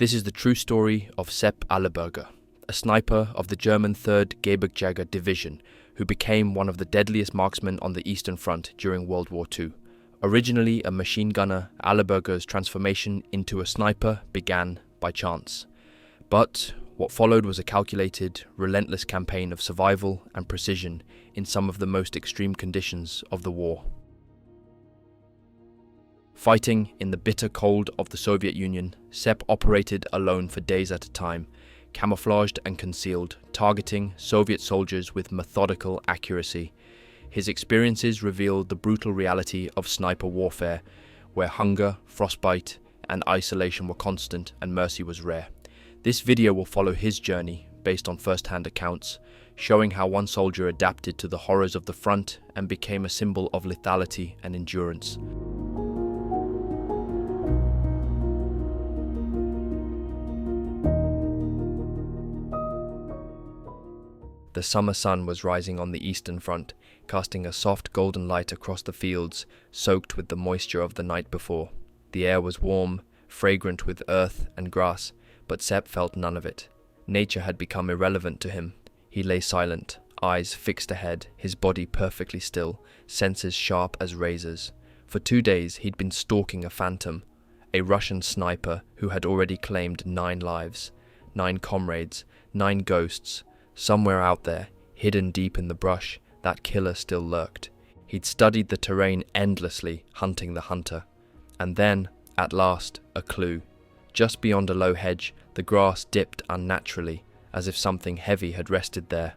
This is the true story of Sepp Algerberger, a sniper of the German 3rd Gebirgsjäger Division, who became one of the deadliest marksmen on the Eastern Front during World War II. Originally a machine gunner, Algerberger's transformation into a sniper began by chance. But what followed was a calculated, relentless campaign of survival and precision in some of the most extreme conditions of the war. Fighting in the bitter cold of the Soviet Union, Sepp operated alone for days at a time, camouflaged and concealed, targeting Soviet soldiers with methodical accuracy. His experiences revealed the brutal reality of sniper warfare, where hunger, frostbite, and isolation were constant and mercy was rare. This video will follow his journey, based on first-hand accounts, showing how one soldier adapted to the horrors of the front and became a symbol of lethality and endurance. The summer sun was rising on the Eastern Front, casting a soft golden light across the fields, soaked with the moisture of the night before. The air was warm, fragrant with earth and grass, but Sepp felt none of it. Nature had become irrelevant to him. He lay silent, eyes fixed ahead, his body perfectly still, senses sharp as razors. For 2 days he'd been stalking a phantom, a Russian sniper who had already claimed 9 lives, 9 comrades, 9 ghosts. Somewhere out there, hidden deep in the brush, that killer still lurked. He'd studied the terrain endlessly, hunting the hunter. And then, at last, a clue. Just beyond a low hedge, the grass dipped unnaturally, as if something heavy had rested there.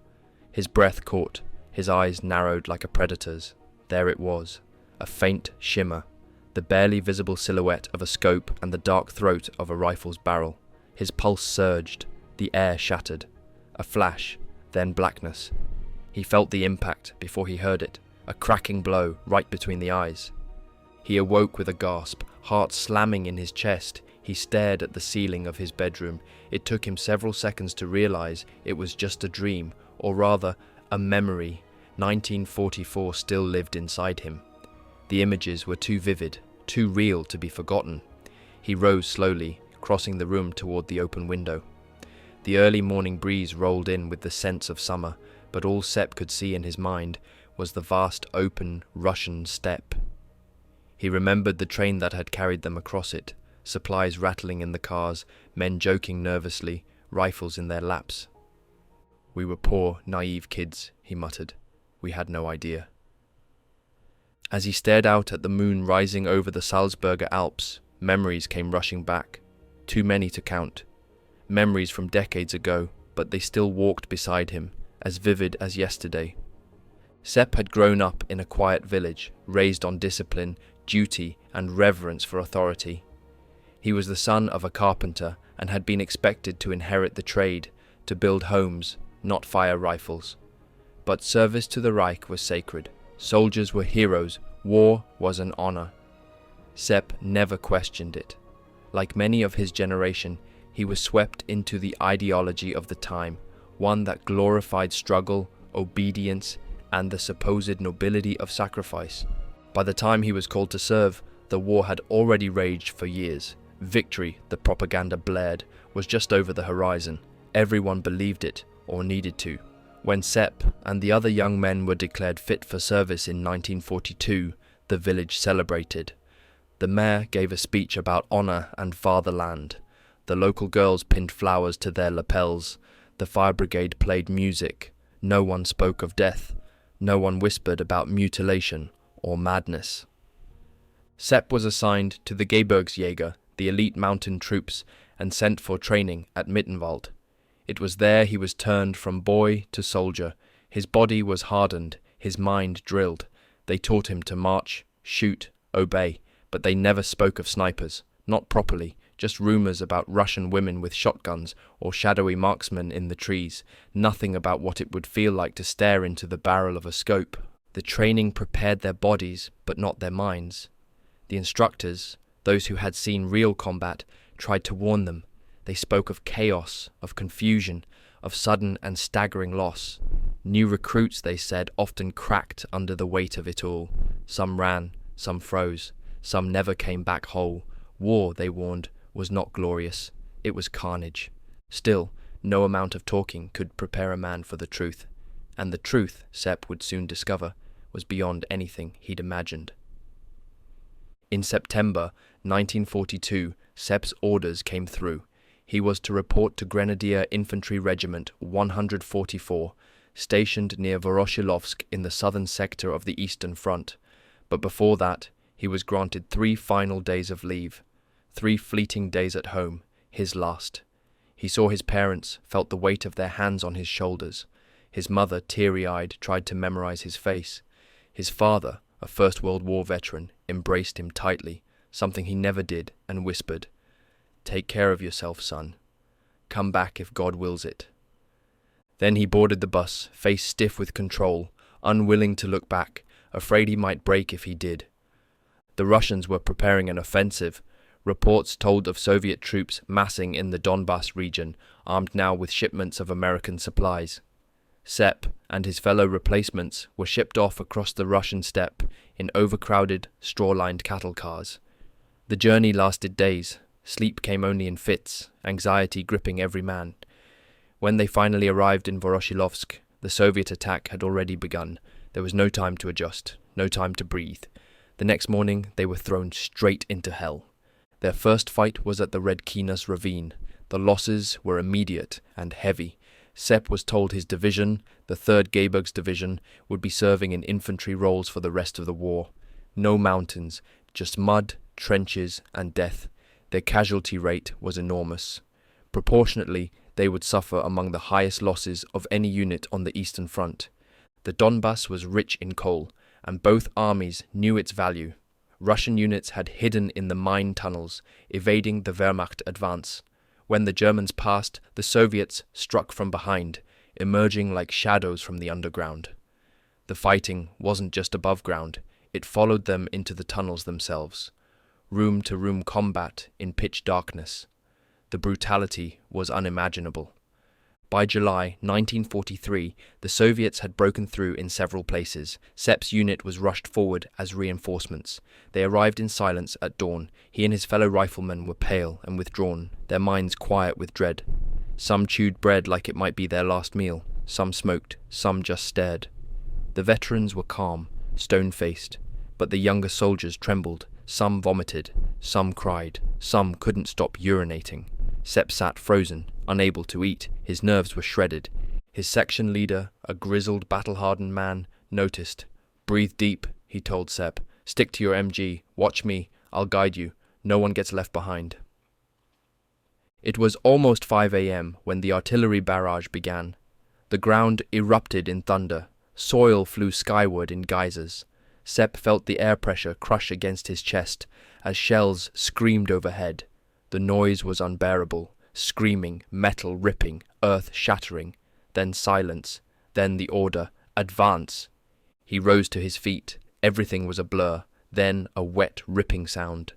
His breath caught, his eyes narrowed like a predator's. There it was, a faint shimmer, the barely visible silhouette of a scope and the dark throat of a rifle's barrel. His pulse surged, the air shattered. A flash, then blackness. He felt the impact before he heard it, a cracking blow right between the eyes. He awoke with a gasp, heart slamming in his chest. He stared at the ceiling of his bedroom. It took him several seconds to realize it was just a dream, or rather, a memory. 1944 still lived inside him. The images were too vivid, too real to be forgotten. He rose slowly, crossing the room toward the open window. The early morning breeze rolled in with the sense of summer, but all Sepp could see in his mind was the vast open Russian steppe. He remembered the train that had carried them across it, supplies rattling in the cars, men joking nervously, rifles in their laps. "We were poor, naive kids," he muttered. "We had no idea." As he stared out at the moon rising over the Salzburger Alps, memories came rushing back, too many to count. Memories from decades ago, but they still walked beside him, as vivid as yesterday. Sepp had grown up in a quiet village, raised on discipline, duty, and reverence for authority. He was the son of a carpenter and had been expected to inherit the trade, to build homes, not fire rifles. But service to the Reich was sacred. Soldiers were heroes. War was an honor. Sepp never questioned it. Like many of his generation, he was swept into the ideology of the time, one that glorified struggle, obedience, and the supposed nobility of sacrifice. By the time he was called to serve, the war had already raged for years. Victory, the propaganda blared, was just over the horizon. Everyone believed it, or needed to. When Sepp and the other young men were declared fit for service in 1942, the village celebrated. The mayor gave a speech about honor and fatherland. The local girls pinned flowers to their lapels. The fire brigade played music. No one spoke of death. No one whispered about mutilation or madness. Sepp was assigned to the Gebirgsjäger, the elite mountain troops, and sent for training at Mittenwald. It was there he was turned from boy to soldier. His body was hardened, his mind drilled. They taught him to march, shoot, obey, but they never spoke of snipers, not properly. Just rumors about Russian women with shotguns or shadowy marksmen in the trees. Nothing about what it would feel like to stare into the barrel of a scope. The training prepared their bodies, but not their minds. The instructors, those who had seen real combat, tried to warn them. They spoke of chaos, of confusion, of sudden and staggering loss. New recruits, they said, often cracked under the weight of it all. Some ran, some froze, some never came back whole. War, they warned, was not glorious. It was carnage. Still, no amount of talking could prepare a man for the truth. And the truth, Sepp would soon discover, was beyond anything he'd imagined. In September 1942, Sepp's orders came through. He was to report to Grenadier Infantry Regiment 144, stationed near Voroshilovsk in the southern sector of the Eastern Front. But before that, he was granted 3 final days of leave. 3 fleeting days at home, his last. He saw his parents, felt the weight of their hands on his shoulders. His mother, teary-eyed, tried to memorize his face. His father, a First World War veteran, embraced him tightly, something he never did, and whispered, "Take care of yourself, son. Come back if God wills it." Then he boarded the bus, face stiff with control, unwilling to look back, afraid he might break if he did. The Russians were preparing an offensive. Reports told of Soviet troops massing in the Donbas region, armed now with shipments of American supplies. Sepp and his fellow replacements were shipped off across the Russian steppe in overcrowded, straw-lined cattle cars. The journey lasted days. Sleep came only in fits, anxiety gripping every man. When they finally arrived in Voroshilovsk, the Soviet attack had already begun. There was no time to adjust, no time to breathe. The next morning they were thrown straight into hell. Their first fight was at the Red Kinas ravine. The losses were immediate and heavy. Sepp was told his division, the 3rd Gebirgs Division, would be serving in infantry roles for the rest of the war. No mountains, just mud, trenches, and death. Their casualty rate was enormous. Proportionately, they would suffer among the highest losses of any unit on the Eastern Front. The Donbas was rich in coal, and both armies knew its value. Russian units had hidden in the mine tunnels, evading the Wehrmacht advance. When the Germans passed, the Soviets struck from behind, emerging like shadows from the underground. The fighting wasn't just above ground, it followed them into the tunnels themselves. Room-to-room combat in pitch darkness. The brutality was unimaginable. By July 1943, the Soviets had broken through in several places. Sepp's unit was rushed forward as reinforcements. They arrived in silence at dawn. He and his fellow riflemen were pale and withdrawn, their minds quiet with dread. Some chewed bread like it might be their last meal. Some smoked, some just stared. The veterans were calm, stone-faced, but the younger soldiers trembled. Some vomited, some cried, some couldn't stop urinating. Sepp sat frozen, unable to eat. His nerves were shredded. His section leader, a grizzled, battle-hardened man, noticed. "Breathe deep," he told Sepp. "Stick to your MG. Watch me. I'll guide you. No one gets left behind." It was almost 5 a.m. when the artillery barrage began. The ground erupted in thunder. Soil flew skyward in geysers. Sepp felt the air pressure crush against his chest as shells screamed overhead. The noise was unbearable. Screaming, metal ripping, earth shattering. Then silence. Then the order, "Advance!" He rose to his feet. Everything was a blur. Then a wet, ripping sound.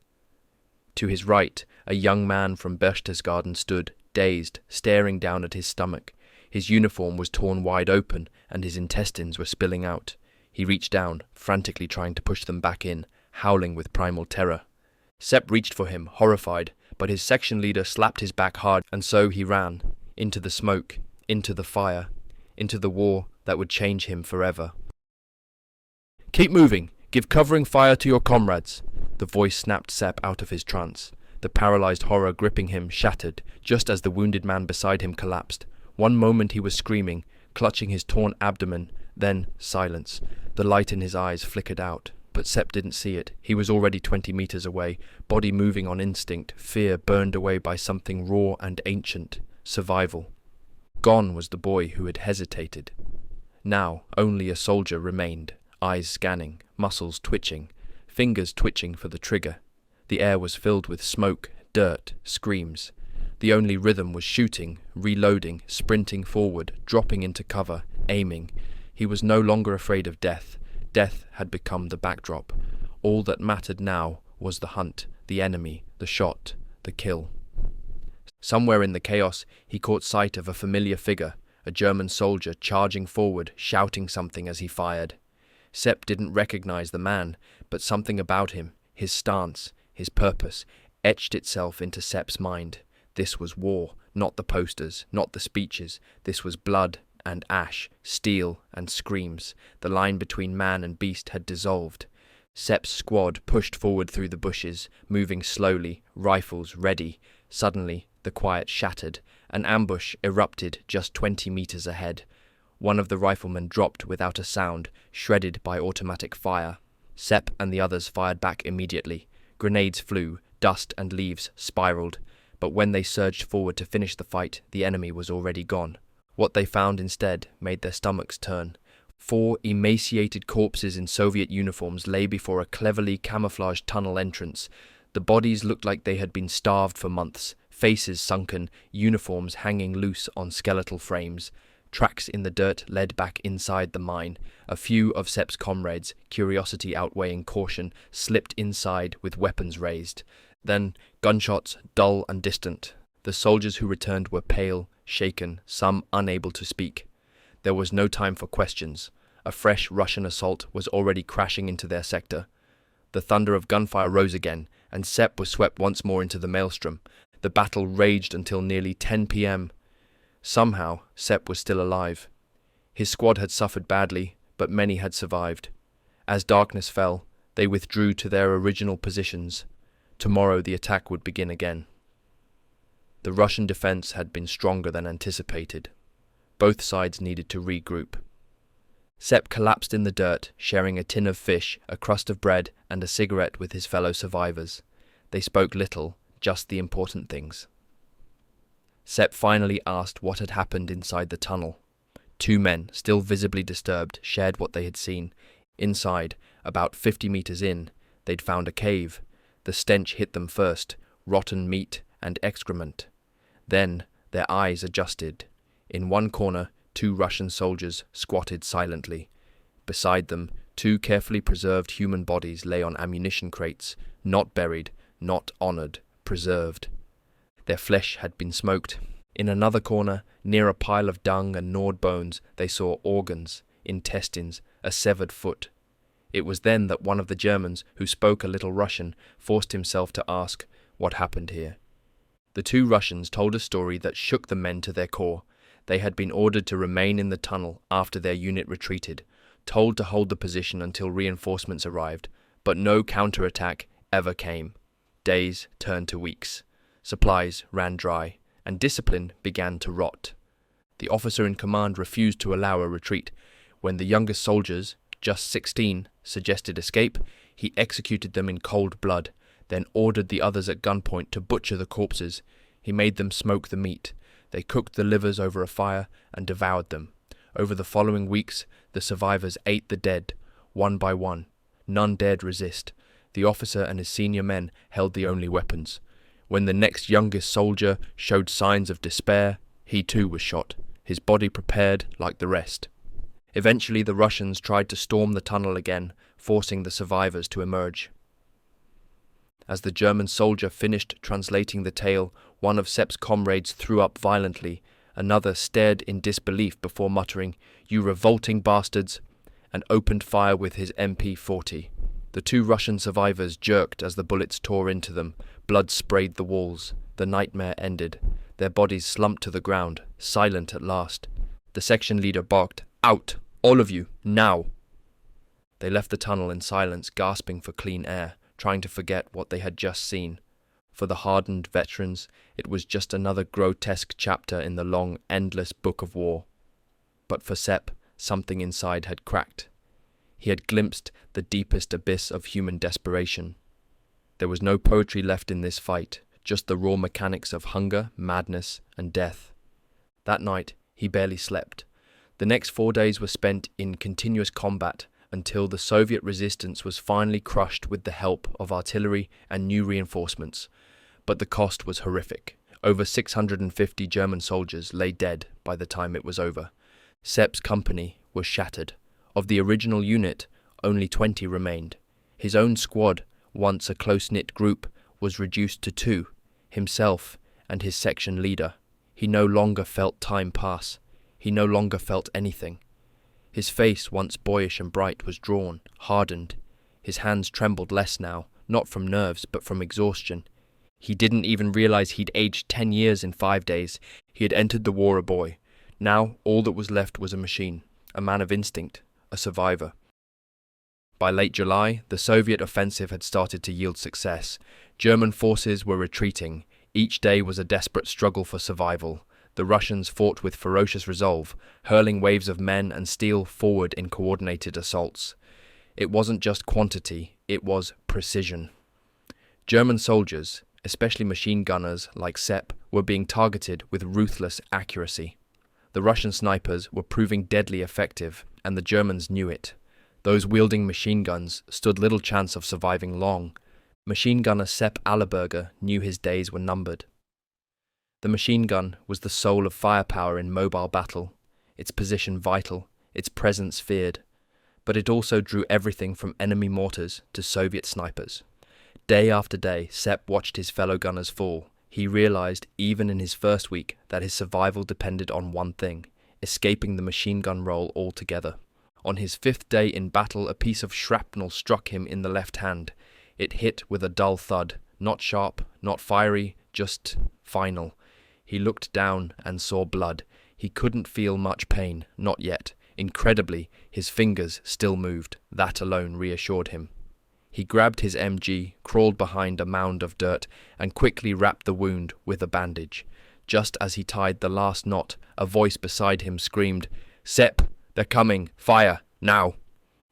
To his right, a young man from Berchtesgaden stood, dazed, staring down at his stomach. His uniform was torn wide open, and his intestines were spilling out. He reached down, frantically trying to push them back in, howling with primal terror. Sepp reached for him, horrified, but his section leader slapped his back hard, and so he ran, into the smoke, into the fire, into the war that would change him forever. "Keep moving! Give covering fire to your comrades!" The voice snapped Sepp out of his trance. The paralyzed horror gripping him shattered, just as the wounded man beside him collapsed. One moment he was screaming, clutching his torn abdomen, then silence. The light in his eyes flickered out, but Sepp didn't see it. He was already 20 meters away, body moving on instinct, fear burned away by something raw and ancient, survival. Gone was the boy who had hesitated. Now only a soldier remained, eyes scanning, muscles twitching, fingers twitching for the trigger. The air was filled with smoke, dirt, screams. The only rhythm was shooting, reloading, sprinting forward, dropping into cover, aiming. He was no longer afraid of death. Death had become the backdrop. All that mattered now was the hunt, the enemy, the shot, the kill. Somewhere in the chaos, he caught sight of a familiar figure, a German soldier charging forward, shouting something as he fired. Sepp didn't recognize the man, but something about him, his stance, his purpose, etched itself into Sepp's mind. This was war, not the posters, not the speeches. This was blood and ash, steel and screams. The line between man and beast had dissolved. Sepp's squad pushed forward through the bushes, moving slowly, rifles ready. Suddenly, the quiet shattered. An ambush erupted just 20 meters ahead. One of the riflemen dropped without a sound, shredded by automatic fire. Sepp and the others fired back immediately. Grenades flew, dust and leaves spiraled. But when they surged forward to finish the fight, the enemy was already gone. What they found instead made their stomachs turn. 4 emaciated corpses in Soviet uniforms lay before a cleverly camouflaged tunnel entrance. The bodies looked like they had been starved for months, faces sunken, uniforms hanging loose on skeletal frames. Tracks in the dirt led back inside the mine. A few of Sepp's comrades, curiosity outweighing caution, slipped inside with weapons raised. Then, gunshots, dull and distant. The soldiers who returned were pale, shaken, some unable to speak. There was no time for questions. A fresh Russian assault was already crashing into their sector. The thunder of gunfire rose again, and Sepp was swept once more into the maelstrom. The battle raged until nearly 10 p.m. Somehow, Sepp was still alive. His squad had suffered badly, but many had survived. As darkness fell, they withdrew to their original positions. Tomorrow the attack would begin again. The Russian defense had been stronger than anticipated. Both sides needed to regroup. Sepp collapsed in the dirt, sharing a tin of fish, a crust of bread, and a cigarette with his fellow survivors. They spoke little, just the important things. Sepp finally asked what had happened inside the tunnel. 2 men, still visibly disturbed, shared what they had seen. Inside, about 50 meters in, they'd found a cave. The stench hit them first, rotten meat and excrement. Then their eyes adjusted. In one corner, 2 Russian soldiers squatted silently. Beside them, 2 carefully preserved human bodies lay on ammunition crates, not buried, not honored, preserved. Their flesh had been smoked. In another corner, near a pile of dung and gnawed bones, they saw organs, intestines, a severed foot. It was then that one of the Germans, who spoke a little Russian, forced himself to ask what happened here. The 2 Russians told a story that shook the men to their core. They had been ordered to remain in the tunnel after their unit retreated, told to hold the position until reinforcements arrived, but no counterattack ever came. Days turned to weeks. Supplies ran dry, and discipline began to rot. The officer in command refused to allow a retreat. When the youngest soldiers, just 16, suggested escape, he executed them in cold blood, then ordered the others at gunpoint to butcher the corpses. He made them smoke the meat. They cooked the livers over a fire and devoured them. Over the following weeks, the survivors ate the dead, one by one. None dared resist. The officer and his senior men held the only weapons. When the next youngest soldier showed signs of despair, he too was shot, his body prepared like the rest. Eventually the Russians tried to storm the tunnel again, forcing the survivors to emerge. As the German soldier finished translating the tale, one of Sepp's comrades threw up violently. Another stared in disbelief before muttering, "You revolting bastards," and opened fire with his MP-40. The 2 Russian survivors jerked as the bullets tore into them. Blood sprayed the walls. The nightmare ended. Their bodies slumped to the ground, silent at last. The section leader barked, "Out! All of you! Now!" They left the tunnel in silence, gasping for clean air, trying to forget what they had just seen. For the hardened veterans, it was just another grotesque chapter in the long, endless book of war. But for Sepp, something inside had cracked. He had glimpsed the deepest abyss of human desperation. There was no poetry left in this fight, just the raw mechanics of hunger, madness, and death. That night, he barely slept. The next 4 days were spent in continuous combat until the Soviet resistance was finally crushed with the help of artillery and new reinforcements. But the cost was horrific. Over 650 German soldiers lay dead by the time it was over. Sepp's company was shattered. Of the original unit, only 20 remained. His own squad, once a close-knit group, was reduced to 2, himself and his section leader. He no longer felt time pass. He no longer felt anything. His face, once boyish and bright, was drawn, hardened. His hands trembled less now, not from nerves but from exhaustion. He didn't even realize he'd aged 10 years in 5 days. He had entered the war a boy. Now all that was left was a machine, a man of instinct, a survivor. By late July, the Soviet offensive had started to yield success. German forces were retreating. Each day was a desperate struggle for survival. The Russians fought with ferocious resolve, hurling waves of men and steel forward in coordinated assaults. It wasn't just quantity, it was precision. German soldiers, especially machine gunners like Sepp, were being targeted with ruthless accuracy. The Russian snipers were proving deadly effective, and the Germans knew it. Those wielding machine guns stood little chance of surviving long. Machine gunner Sepp Algerberger knew his days were numbered. The machine gun was the soul of firepower in mobile battle, its position vital, its presence feared. But it also drew everything from enemy mortars to Soviet snipers. Day after day, Sepp watched his fellow gunners fall. He realized, even in his first week, that his survival depended on one thing: escaping the machine gun role altogether. On his 5th day in battle, a piece of shrapnel struck him in the left hand. It hit with a dull thud, not sharp, not fiery, just final. He looked down and saw blood. He couldn't feel much pain, not yet. Incredibly, his fingers still moved. That alone reassured him. He grabbed his MG, crawled behind a mound of dirt, and quickly wrapped the wound with a bandage. Just as he tied the last knot, a voice beside him screamed, "Sepp, they're coming! Fire! Now!"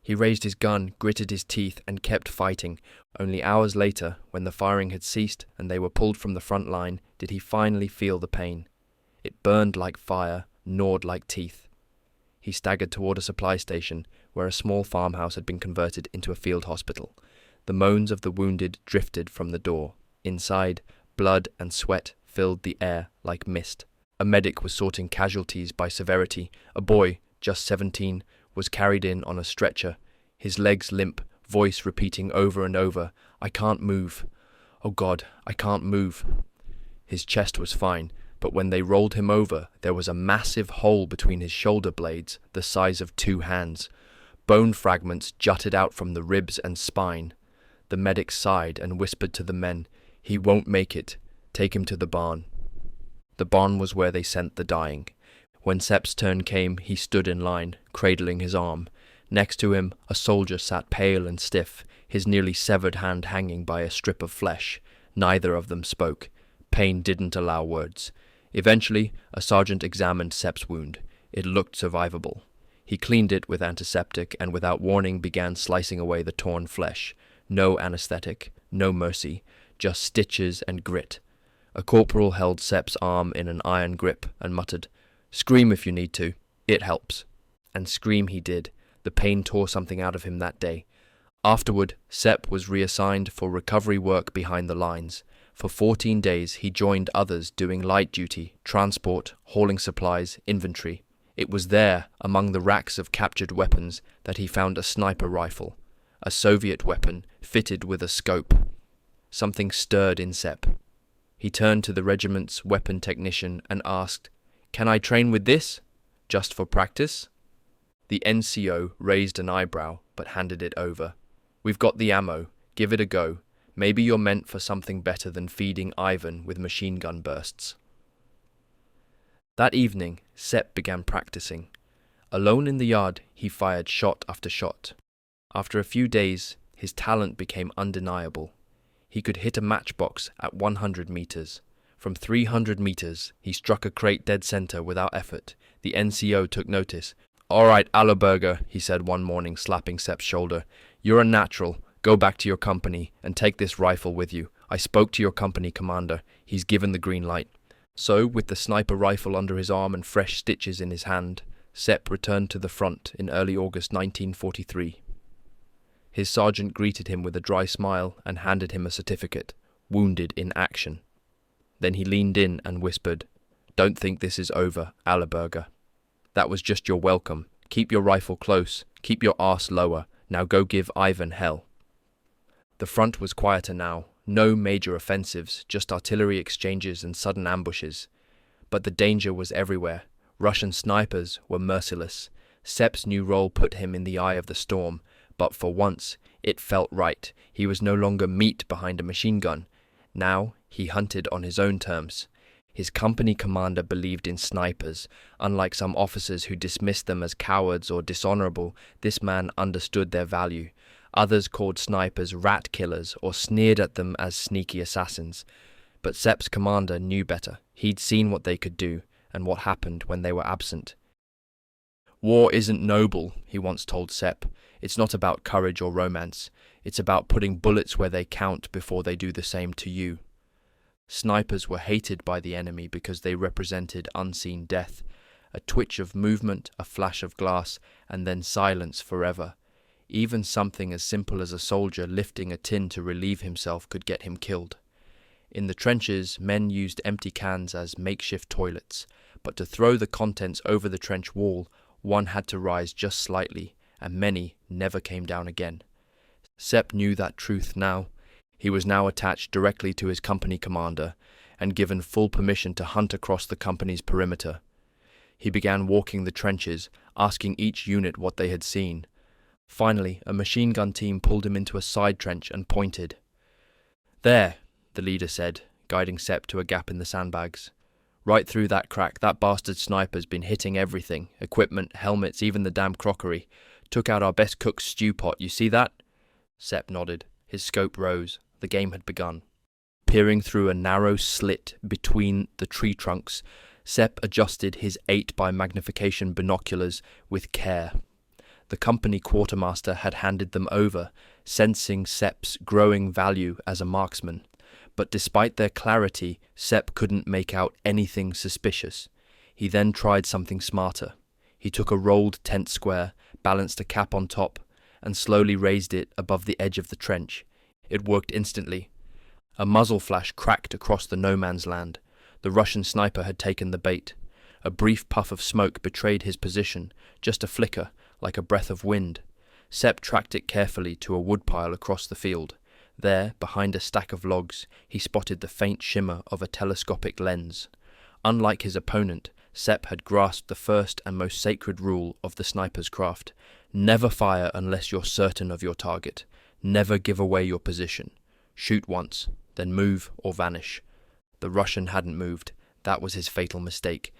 He raised his gun, gritted his teeth, and kept fighting. Only hours later, when the firing had ceased and they were pulled from the front line, did he finally feel the pain. It burned like fire, gnawed like teeth. He staggered toward a supply station, where a small farmhouse had been converted into a field hospital. The moans of the wounded drifted from the door. Inside, blood and sweat filled the air like mist. A medic was sorting casualties by severity. A boy, just 17, was carried in on a stretcher, his legs limp, voice repeating over and over, "I can't move. Oh God, I can't move." His chest was fine, but when they rolled him over, there was a massive hole between his shoulder blades, the size of 2 hands. Bone fragments jutted out from the ribs and spine. The medic sighed and whispered to the men, "He won't make it. Take him to the barn." The barn was where they sent the dying. When Sepp's turn came, he stood in line, cradling his arm. Next to him, a soldier sat pale and stiff, his nearly severed hand hanging by a strip of flesh. Neither of them spoke. Pain didn't allow words. Eventually, a sergeant examined Sepp's wound. It looked survivable. He cleaned it with antiseptic and without warning began slicing away the torn flesh. No anesthetic, no mercy, just stitches and grit. A corporal held Sepp's arm in an iron grip and muttered, "Scream if you need to. It helps." And scream he did. The pain tore something out of him that day. Afterward, Sepp was reassigned for recovery work behind the lines. For 14 days, he joined others doing light duty, transport, hauling supplies, inventory. It was there, among the racks of captured weapons, that he found a sniper rifle, a Soviet weapon fitted with a scope. Something stirred in Sepp. He turned to the regiment's weapon technician and asked, "Can I train with this? Just for practice?" The NCO raised an eyebrow, but handed it over. "We've got the ammo. Give it a go. Maybe you're meant for something better than feeding Ivan with machine gun bursts." That evening, Sepp began practicing. Alone in the yard, he fired shot after shot. After a few days, his talent became undeniable. He could hit a matchbox at 100 meters. From 300 meters, he struck a crate dead center without effort. The NCO took notice. "All right, Algerberger," he said one morning, slapping Sepp's shoulder. "You're a natural. Go back to your company and take this rifle with you. I spoke to your company commander. He's given the green light." So, with the sniper rifle under his arm and fresh stitches in his hand, Sepp returned to the front in early August 1943. His sergeant greeted him with a dry smile and handed him a certificate, "Wounded in action." Then he leaned in and whispered, "Don't think this is over, Algerberger. That was just your welcome. Keep your rifle close. Keep your arse lower. Now go give Ivan hell." The front was quieter now. No major offensives, just artillery exchanges and sudden ambushes. But the danger was everywhere. Russian snipers were merciless. Sepp's new role put him in the eye of the storm, but for once, it felt right. He was no longer meat behind a machine gun. Now, He hunted on his own terms. His company commander believed in snipers. Unlike some officers who dismissed them as cowards or dishonorable, this man understood their value. Others called snipers rat killers or sneered at them as sneaky assassins. But Sepp's commander knew better. He'd seen what they could do and what happened when they were absent. "War isn't noble," he once told Sepp. "It's not about courage or romance. It's about putting bullets where they count before they do the same to you." Snipers were hated by the enemy because they represented unseen death, a twitch of movement, a flash of glass, and then silence forever. Even something as simple as a soldier lifting a tin to relieve himself could get him killed. In the trenches, men used empty cans as makeshift toilets, but to throw the contents over the trench wall, one had to rise just slightly, and many never came down again. Sepp knew that truth now. He was now attached directly to his company commander and given full permission to hunt across the company's perimeter. He began walking the trenches, asking each unit what they had seen. Finally, a machine gun team pulled him into a side trench and pointed. "There," the leader said, guiding Sepp to a gap in the sandbags. "Right through that crack, that bastard sniper's been hitting everything, equipment, helmets, even the damn crockery. Took out our best cook's stew pot, you see that?" Sepp nodded. His scope rose. The game had begun. Peering through a narrow slit between the tree trunks, Sepp adjusted his 8x magnification binoculars with care. The company quartermaster had handed them over, sensing Sepp's growing value as a marksman. But despite their clarity, Sepp couldn't make out anything suspicious. He then tried something smarter. He took a rolled tent square, balanced a cap on top, and slowly raised it above the edge of the trench. It worked instantly. A muzzle flash cracked across the no-man's land. The Russian sniper had taken the bait. A brief puff of smoke betrayed his position, just a flicker, like a breath of wind. Sepp tracked it carefully to a woodpile across the field. There, behind a stack of logs, he spotted the faint shimmer of a telescopic lens. Unlike his opponent, Sepp had grasped the first and most sacred rule of the sniper's craft. Never fire unless you're certain of your target. Never give away your position. Shoot once, then move or vanish. The Russian hadn't moved. That was his fatal mistake.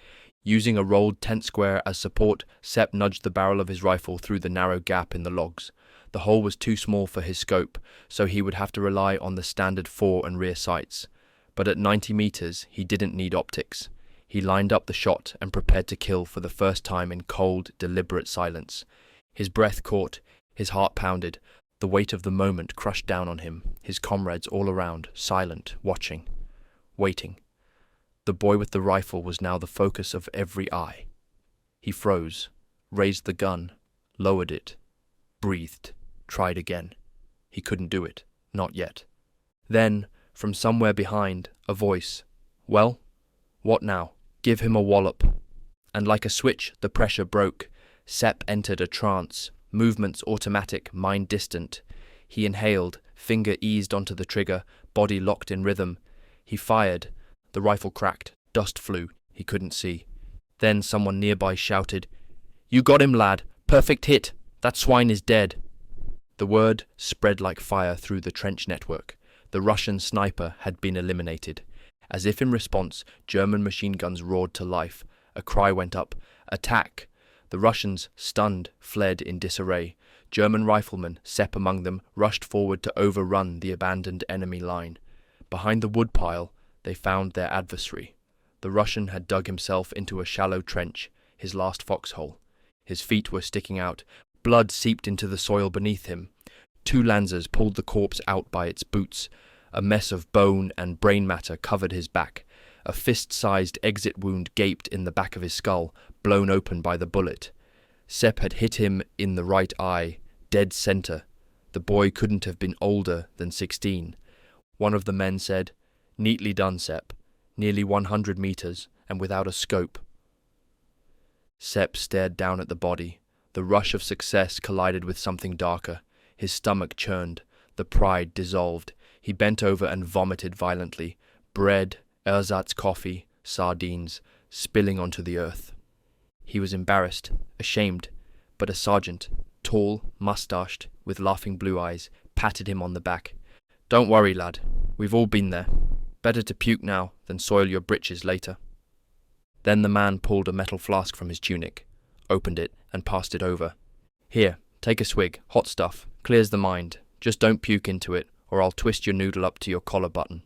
Using a rolled tent square as support, Sepp nudged the barrel of his rifle through the narrow gap in the logs. The hole was too small for his scope, so he would have to rely on the standard fore and rear sights. But at 90 meters, he didn't need optics. He lined up the shot and prepared to kill for the first time in cold, deliberate silence. His breath caught, his heart pounded. The weight of the moment crushed down on him, his comrades all around, silent, watching, waiting. The boy with the rifle was now the focus of every eye. He froze, raised the gun, lowered it, breathed, tried again. He couldn't do it, not yet. Then, from somewhere behind, a voice. "Well, what now? Give him a wallop." And like a switch, the pressure broke. Sepp entered a trance. Movements automatic, mind distant. He inhaled, finger eased onto the trigger, body locked in rhythm. He fired. The rifle cracked. Dust flew. He couldn't see. Then someone nearby shouted, "You got him, lad. Perfect hit. That swine is dead." The word spread like fire through the trench network. The Russian sniper had been eliminated. As if in response, German machine guns roared to life. A cry went up. "Attack!" The Russians, stunned, fled in disarray. German riflemen, Sepp among them, rushed forward to overrun the abandoned enemy line. Behind the woodpile, they found their adversary. The Russian had dug himself into a shallow trench, his last foxhole. His feet were sticking out. Blood seeped into the soil beneath him. 2 Lancers pulled the corpse out by its boots. A mess of bone and brain matter covered his back. A fist-sized exit wound gaped in the back of his skull, blown open by the bullet. Sepp had hit him in the right eye, dead center. The boy couldn't have been older than 16. One of the men said, "Neatly done, Sepp. Nearly 100 meters, and without a scope." Sepp stared down at the body. The rush of success collided with something darker. His stomach churned. The pride dissolved. He bent over and vomited violently. Bread, ersatz coffee, sardines, spilling onto the earth. He was embarrassed, ashamed, but a sergeant, tall, mustached, with laughing blue eyes, patted him on the back. "Don't worry, lad. We've all been there. Better to puke now than soil your britches later." Then the man pulled a metal flask from his tunic, opened it, and passed it over. "Here, take a swig, hot stuff, clears the mind. Just don't puke into it, or I'll twist your noodle up to your collar button."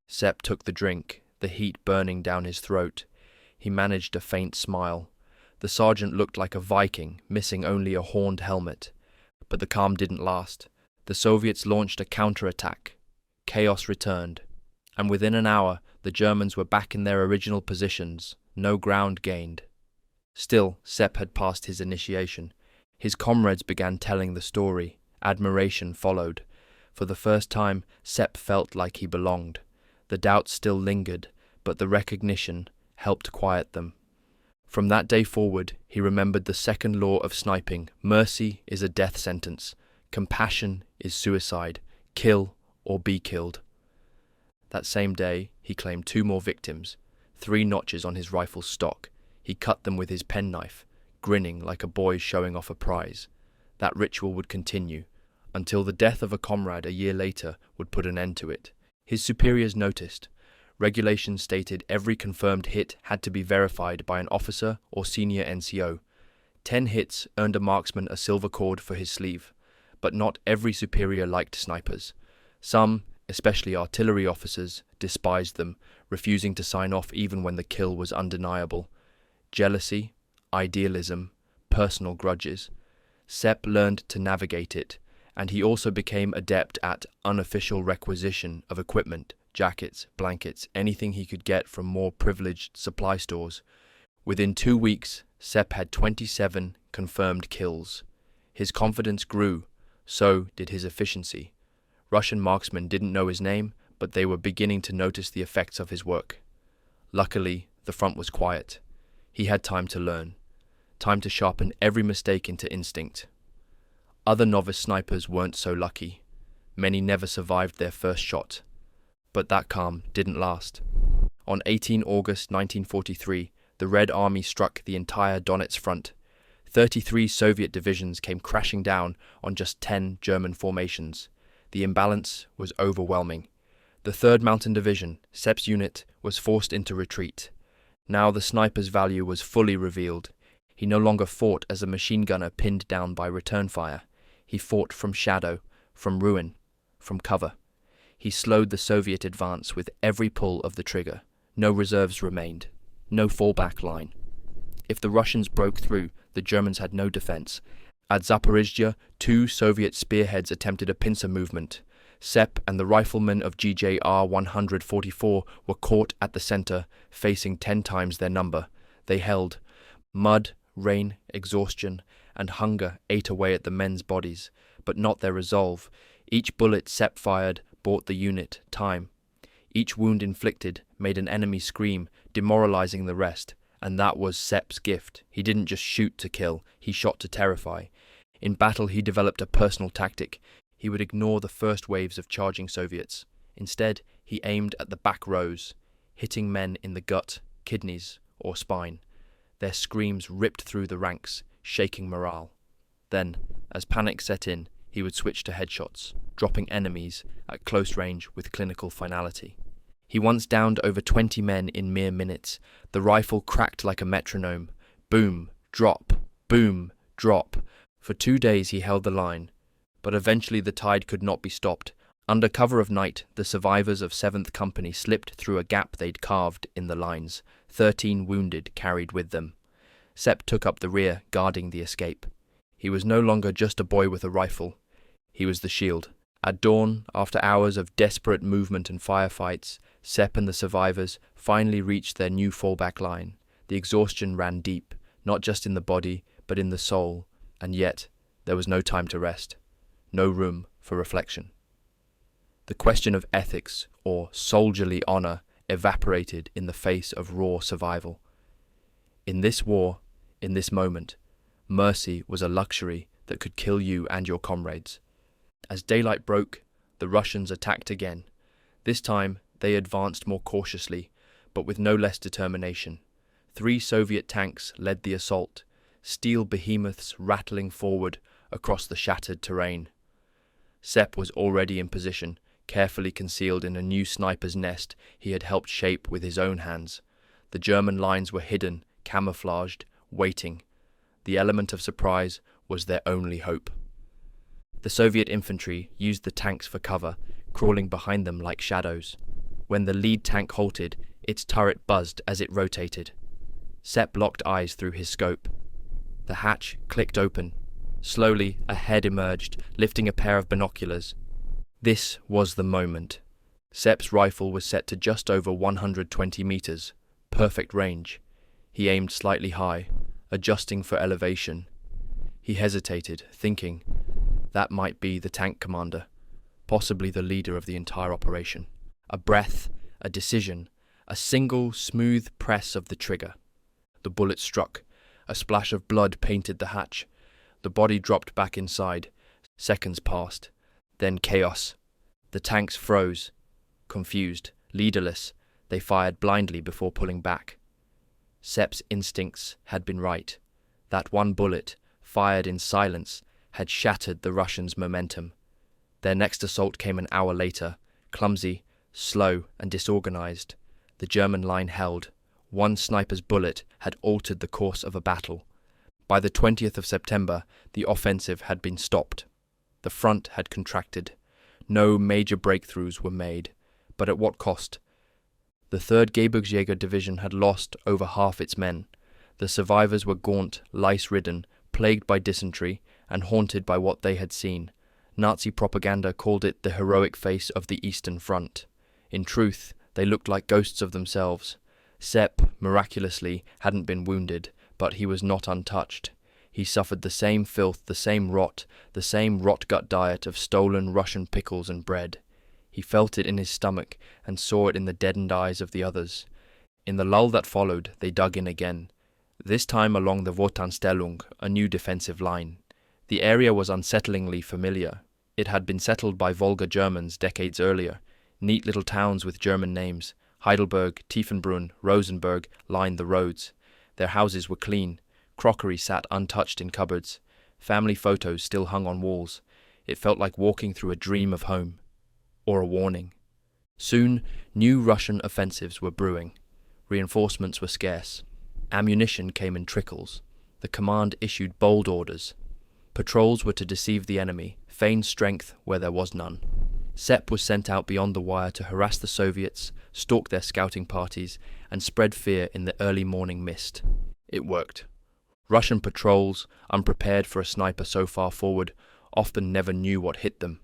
Sepp took the drink, the heat burning down his throat. He managed a faint smile. The sergeant looked like a Viking, missing only a horned helmet. But the calm didn't last. The Soviets launched a counterattack. Chaos returned. And within an hour, the Germans were back in their original positions, no ground gained. Still, Sepp had passed his initiation. His comrades began telling the story. Admiration followed. For the first time, Sepp felt like he belonged. The doubts still lingered, but the recognition helped quiet them. From that day forward, he remembered the second law of sniping. Mercy is a death sentence. Compassion is suicide. Kill or be killed. That same day, he claimed 2 more victims, 3 notches on his rifle's stock. He cut them with his penknife, grinning like a boy showing off a prize. That ritual would continue, until the death of a comrade a year later would put an end to it. His superiors noticed. Regulations stated every confirmed hit had to be verified by an officer or senior NCO. 10 hits earned a marksman a silver cord for his sleeve, but not every superior liked snipers. Some, especially artillery officers, despised them, refusing to sign off even when the kill was undeniable. Jealousy, idealism, personal grudges. Sepp learned to navigate it, and he also became adept at unofficial requisition of equipment, jackets, blankets, anything he could get from more privileged supply stores. Within 2 weeks, Sepp had 27 confirmed kills. His confidence grew, so did his efficiency. Russian marksmen didn't know his name, but they were beginning to notice the effects of his work. Luckily, the front was quiet. He had time to learn, time to sharpen every mistake into instinct. Other novice snipers weren't so lucky. Many never survived their first shot. But that calm didn't last. On 18 August 1943, the Red Army struck the entire Donetsk front. 33 Soviet divisions came crashing down on just 10 German formations. The imbalance was overwhelming. The 3rd Mountain Division, Sepp's unit, was forced into retreat. Now the sniper's value was fully revealed. He no longer fought as a machine gunner pinned down by return fire. He fought from shadow, from ruin, from cover. He slowed the Soviet advance with every pull of the trigger. No reserves remained. No fallback line. If the Russians broke through, the Germans had no defense. At Zaporizhzhia, 2 Soviet spearheads attempted a pincer movement. Sepp and the riflemen of GJR 144 were caught at the center, facing 10 times their number. They held. Mud, rain, exhaustion, and hunger ate away at the men's bodies, but not their resolve. Each bullet Sepp fired bought the unit time. Each wound inflicted made an enemy scream, demoralizing the rest, and that was Sepp's gift. He didn't just shoot to kill, he shot to terrify. In battle he developed a personal tactic. He would ignore the first waves of charging Soviets. Instead, he aimed at the back rows, hitting men in the gut, kidneys, or spine. Their screams ripped through the ranks, shaking morale. Then, as panic set in, he would switch to headshots, dropping enemies at close range with clinical finality. He once downed over 20 men in mere minutes. The rifle cracked like a metronome. Boom, drop, boom, drop. For 2 days he held the line, but eventually the tide could not be stopped. Under cover of night, the survivors of 7th Company slipped through a gap they'd carved in the lines. 13 wounded carried with them. Sepp took up the rear, guarding the escape. He was no longer just a boy with a rifle. He was the shield. At dawn, after hours of desperate movement and firefights, Sepp and the survivors finally reached their new fallback line. The exhaustion ran deep, not just in the body, but in the soul, and yet there was no time to rest, no room for reflection. The question of ethics, or soldierly honor, evaporated in the face of raw survival. In this war, in this moment, mercy was a luxury that could kill you and your comrades. As daylight broke, the Russians attacked again. This time, they advanced more cautiously, but with no less determination. 3 Soviet tanks led the assault, steel behemoths rattling forward across the shattered terrain. Sepp was already in position, carefully concealed in a new sniper's nest he had helped shape with his own hands. The German lines were hidden, camouflaged, waiting. The element of surprise was their only hope. The Soviet infantry used the tanks for cover, crawling behind them like shadows. When the lead tank halted, its turret buzzed as it rotated. Sepp locked eyes through his scope. The hatch clicked open. Slowly, a head emerged, lifting a pair of binoculars. This was the moment. Sepp's rifle was set to just over 120 meters, perfect range. He aimed slightly high, adjusting for elevation. He hesitated, thinking, that might be the tank commander, possibly the leader of the entire operation. A breath, a decision, a single, smooth press of the trigger. The bullet struck. A splash of blood painted the hatch. The body dropped back inside. Seconds passed. Then chaos. The tanks froze. Confused, leaderless, they fired blindly before pulling back. Sepp's instincts had been right. That one bullet, fired in silence, had shattered the Russians' momentum. Their next assault came an hour later, clumsy, slow, and disorganized. The German line held. One sniper's bullet had altered the course of a battle. By the 20th of September, the offensive had been stopped. The front had contracted. No major breakthroughs were made. But at what cost? The 3rd Gebirgsjäger Division had lost over half its men. The survivors were gaunt, lice-ridden, plagued by dysentery, and haunted by what they had seen. Nazi propaganda called it the heroic face of the Eastern Front. In truth, they looked like ghosts of themselves. Sepp, miraculously, hadn't been wounded, but he was not untouched. He suffered the same filth, the same rot-gut diet of stolen Russian pickles and bread. He felt it in his stomach and saw it in the deadened eyes of the others. In the lull that followed, they dug in again. This time along the Wotanstellung, a new defensive line. The area was unsettlingly familiar. It had been settled by Volga Germans decades earlier. Neat little towns with German names. Heidelberg, Tiefenbrunn, Rosenberg lined the roads. Their houses were clean. Crockery sat untouched in cupboards. Family photos still hung on walls. It felt like walking through a dream of home. Or a warning. Soon, new Russian offensives were brewing. Reinforcements were scarce. Ammunition came in trickles. The command issued bold orders. Patrols were to deceive the enemy, feign strength where there was none. Sepp was sent out beyond the wire to harass the Soviets, stalk their scouting parties, and spread fear in the early morning mist. It worked. Russian patrols, unprepared for a sniper so far forward, often never knew what hit them.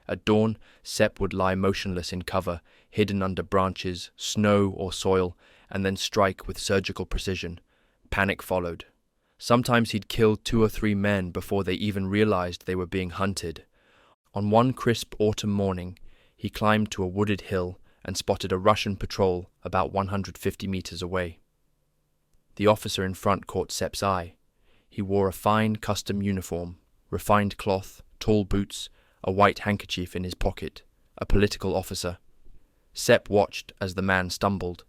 At dawn, Sepp would lie motionless in cover, hidden under branches, snow or soil, and then strike with surgical precision. Panic followed. Sometimes he'd kill 2 or 3 men before they even realized they were being hunted. On one crisp autumn morning, he climbed to a wooded hill and spotted a Russian patrol about 150 meters away. The officer in front caught Sepp's eye. He wore a fine custom uniform, refined cloth, tall boots, a white handkerchief in his pocket, a political officer. Sepp watched as the man stumbled,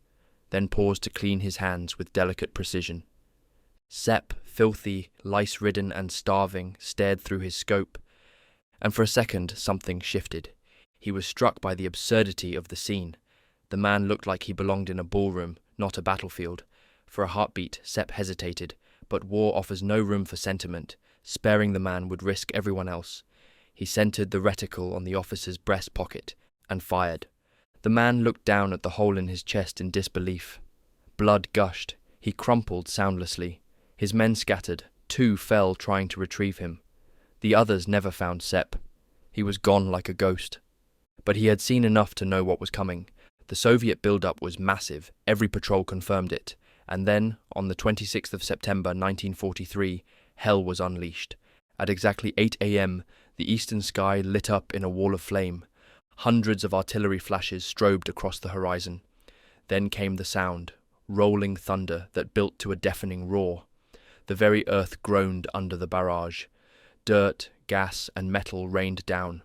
then paused to clean his hands with delicate precision. Sepp, filthy, lice-ridden and starving, stared through his scope, and for a second something shifted. He was struck by the absurdity of the scene. The man looked like he belonged in a ballroom, not a battlefield. For a heartbeat, Sepp hesitated, but war offers no room for sentiment. Sparing the man would risk everyone else. He centered the reticle on the officer's breast pocket and fired. The man looked down at the hole in his chest in disbelief. Blood gushed. He crumpled soundlessly. His men scattered. 2 fell trying to retrieve him. The others never found Sepp. He was gone like a ghost. But he had seen enough to know what was coming. The Soviet build-up was massive. Every patrol confirmed it. And then, on the 26th of September 1943, hell was unleashed. At exactly 8 a.m., the eastern sky lit up in a wall of flame. Hundreds of artillery flashes strobed across the horizon. Then came the sound, rolling thunder that built to a deafening roar. The very earth groaned under the barrage. Dirt, gas, and metal rained down.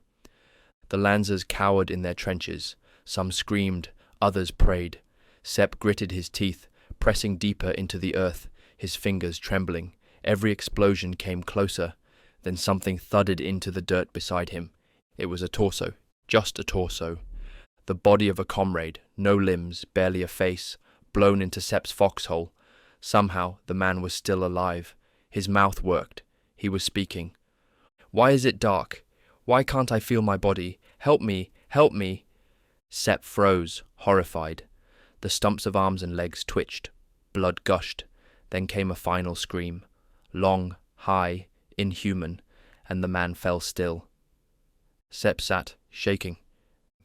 The Lancers cowered in their trenches. Some screamed, others prayed. Sepp gritted his teeth, pressing deeper into the earth, his fingers trembling. Every explosion came closer. Then something thudded into the dirt beside him. It was a torso. Just a torso. The body of a comrade, no limbs, barely a face, blown into Sepp's foxhole. Somehow, the man was still alive. His mouth worked. He was speaking. "Why is it dark? Why can't I feel my body? Help me! Help me!" Sepp froze, horrified. The stumps of arms and legs twitched. Blood gushed. Then came a final scream. Long, high, inhuman, and the man fell still. Sepp sat, shaking.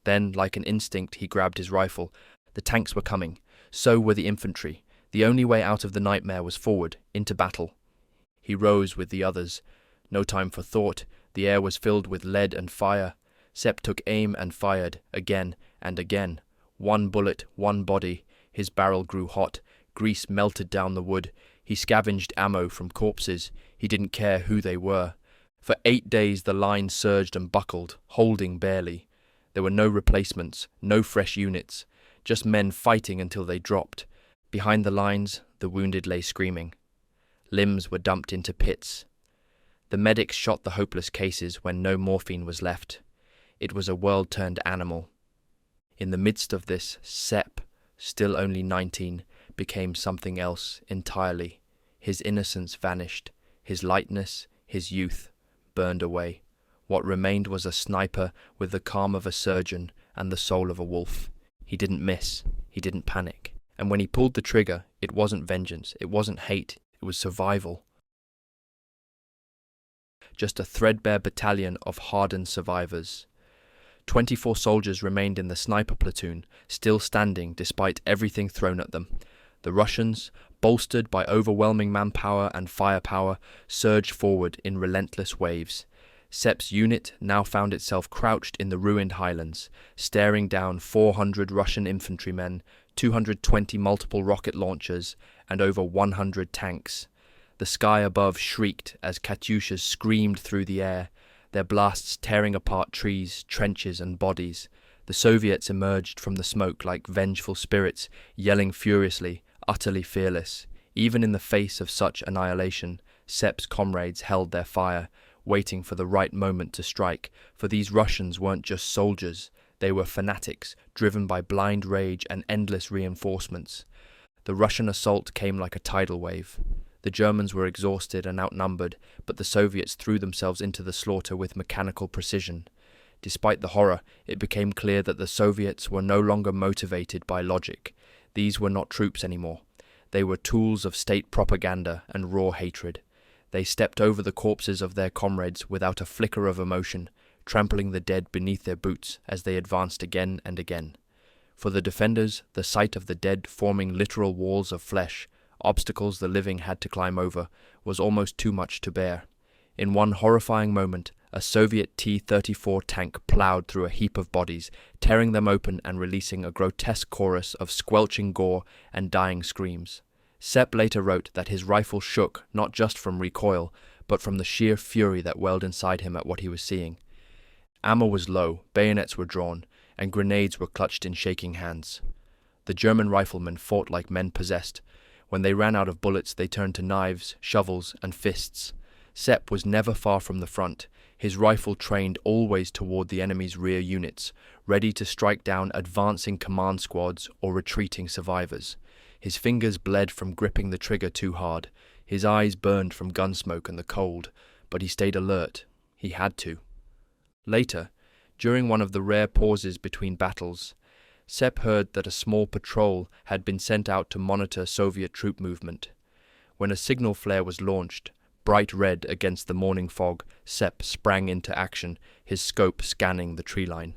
Then, like an instinct, he grabbed his rifle. The tanks were coming. So were the infantry. The only way out of the nightmare was forward, into battle. He rose with the others. No time for thought. The air was filled with lead and fire. Sepp took aim and fired, again and again. One bullet, one body. His barrel grew hot. Grease melted down the wood. He scavenged ammo from corpses. He didn't care who they were. For 8 days the line surged and buckled, holding barely. There were no replacements, no fresh units, just men fighting until they dropped. Behind the lines, the wounded lay screaming. Limbs were dumped into pits. The medics shot the hopeless cases when no morphine was left. It was a world-turned animal. In the midst of this, Sepp, still only 19, became something else entirely. His innocence vanished. His lightness, his youth, burned away. What remained was a sniper with the calm of a surgeon and the soul of a wolf. He didn't miss. He didn't panic. And when he pulled the trigger, it wasn't vengeance. It wasn't hate. It was survival. Just a threadbare battalion of hardened survivors. 24 soldiers remained in the sniper platoon, still standing despite everything thrown at them. The Russians, bolstered by overwhelming manpower and firepower, surged forward in relentless waves. Sepp's unit now found itself crouched in the ruined highlands, staring down 400 Russian infantrymen, 220 multiple rocket launchers, and over 100 tanks. The sky above shrieked as Katyushas screamed through the air, their blasts tearing apart trees, trenches, and bodies. The Soviets emerged from the smoke like vengeful spirits, yelling furiously, utterly fearless. Even in the face of such annihilation, Sepp's comrades held their fire, waiting for the right moment to strike, for these Russians weren't just soldiers, they were fanatics, driven by blind rage and endless reinforcements. The Russian assault came like a tidal wave. The Germans were exhausted and outnumbered, but the Soviets threw themselves into the slaughter with mechanical precision. Despite the horror, it became clear that the Soviets were no longer motivated by logic. These were not troops anymore. They were tools of state propaganda and raw hatred. They stepped over the corpses of their comrades without a flicker of emotion, trampling the dead beneath their boots as they advanced again and again. For the defenders, the sight of the dead forming literal walls of flesh, obstacles the living had to climb over, was almost too much to bear. In one horrifying moment, a Soviet T-34 tank ploughed through a heap of bodies, tearing them open and releasing a grotesque chorus of squelching gore and dying screams. Sepp later wrote that his rifle shook not just from recoil, but from the sheer fury that welled inside him at what he was seeing. Ammo was low, bayonets were drawn, and grenades were clutched in shaking hands. The German riflemen fought like men possessed. When they ran out of bullets, they turned to knives, shovels, and fists. Sepp was never far from the front, his rifle trained always toward the enemy's rear units, ready to strike down advancing command squads or retreating survivors. His fingers bled from gripping the trigger too hard. His eyes burned from gun smoke and the cold, but he stayed alert. He had to. Later, during one of the rare pauses between battles, Sepp heard that a small patrol had been sent out to monitor Soviet troop movement. When a signal flare was launched, bright red against the morning fog, Sepp sprang into action, his scope scanning the tree line.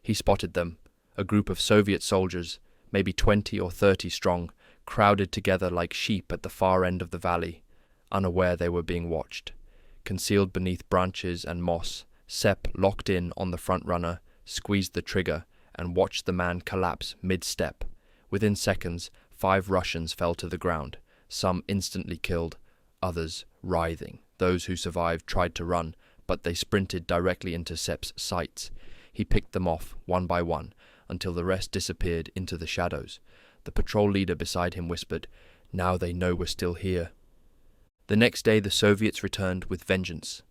He spotted them, a group of Soviet soldiers, maybe 20 or 30 strong, crowded together like sheep at the far end of the valley, unaware they were being watched. Concealed beneath branches and moss, Sepp locked in on the front runner, squeezed the trigger, and watched the man collapse mid-step. Within seconds, 5 Russians fell to the ground, some instantly killed, others writhing. Those who survived tried to run, but they sprinted directly into Sepp's sights. He picked them off, one by one, until the rest disappeared into the shadows. The patrol leader beside him whispered, "Now they know we're still here." The next day the Soviets returned with vengeance.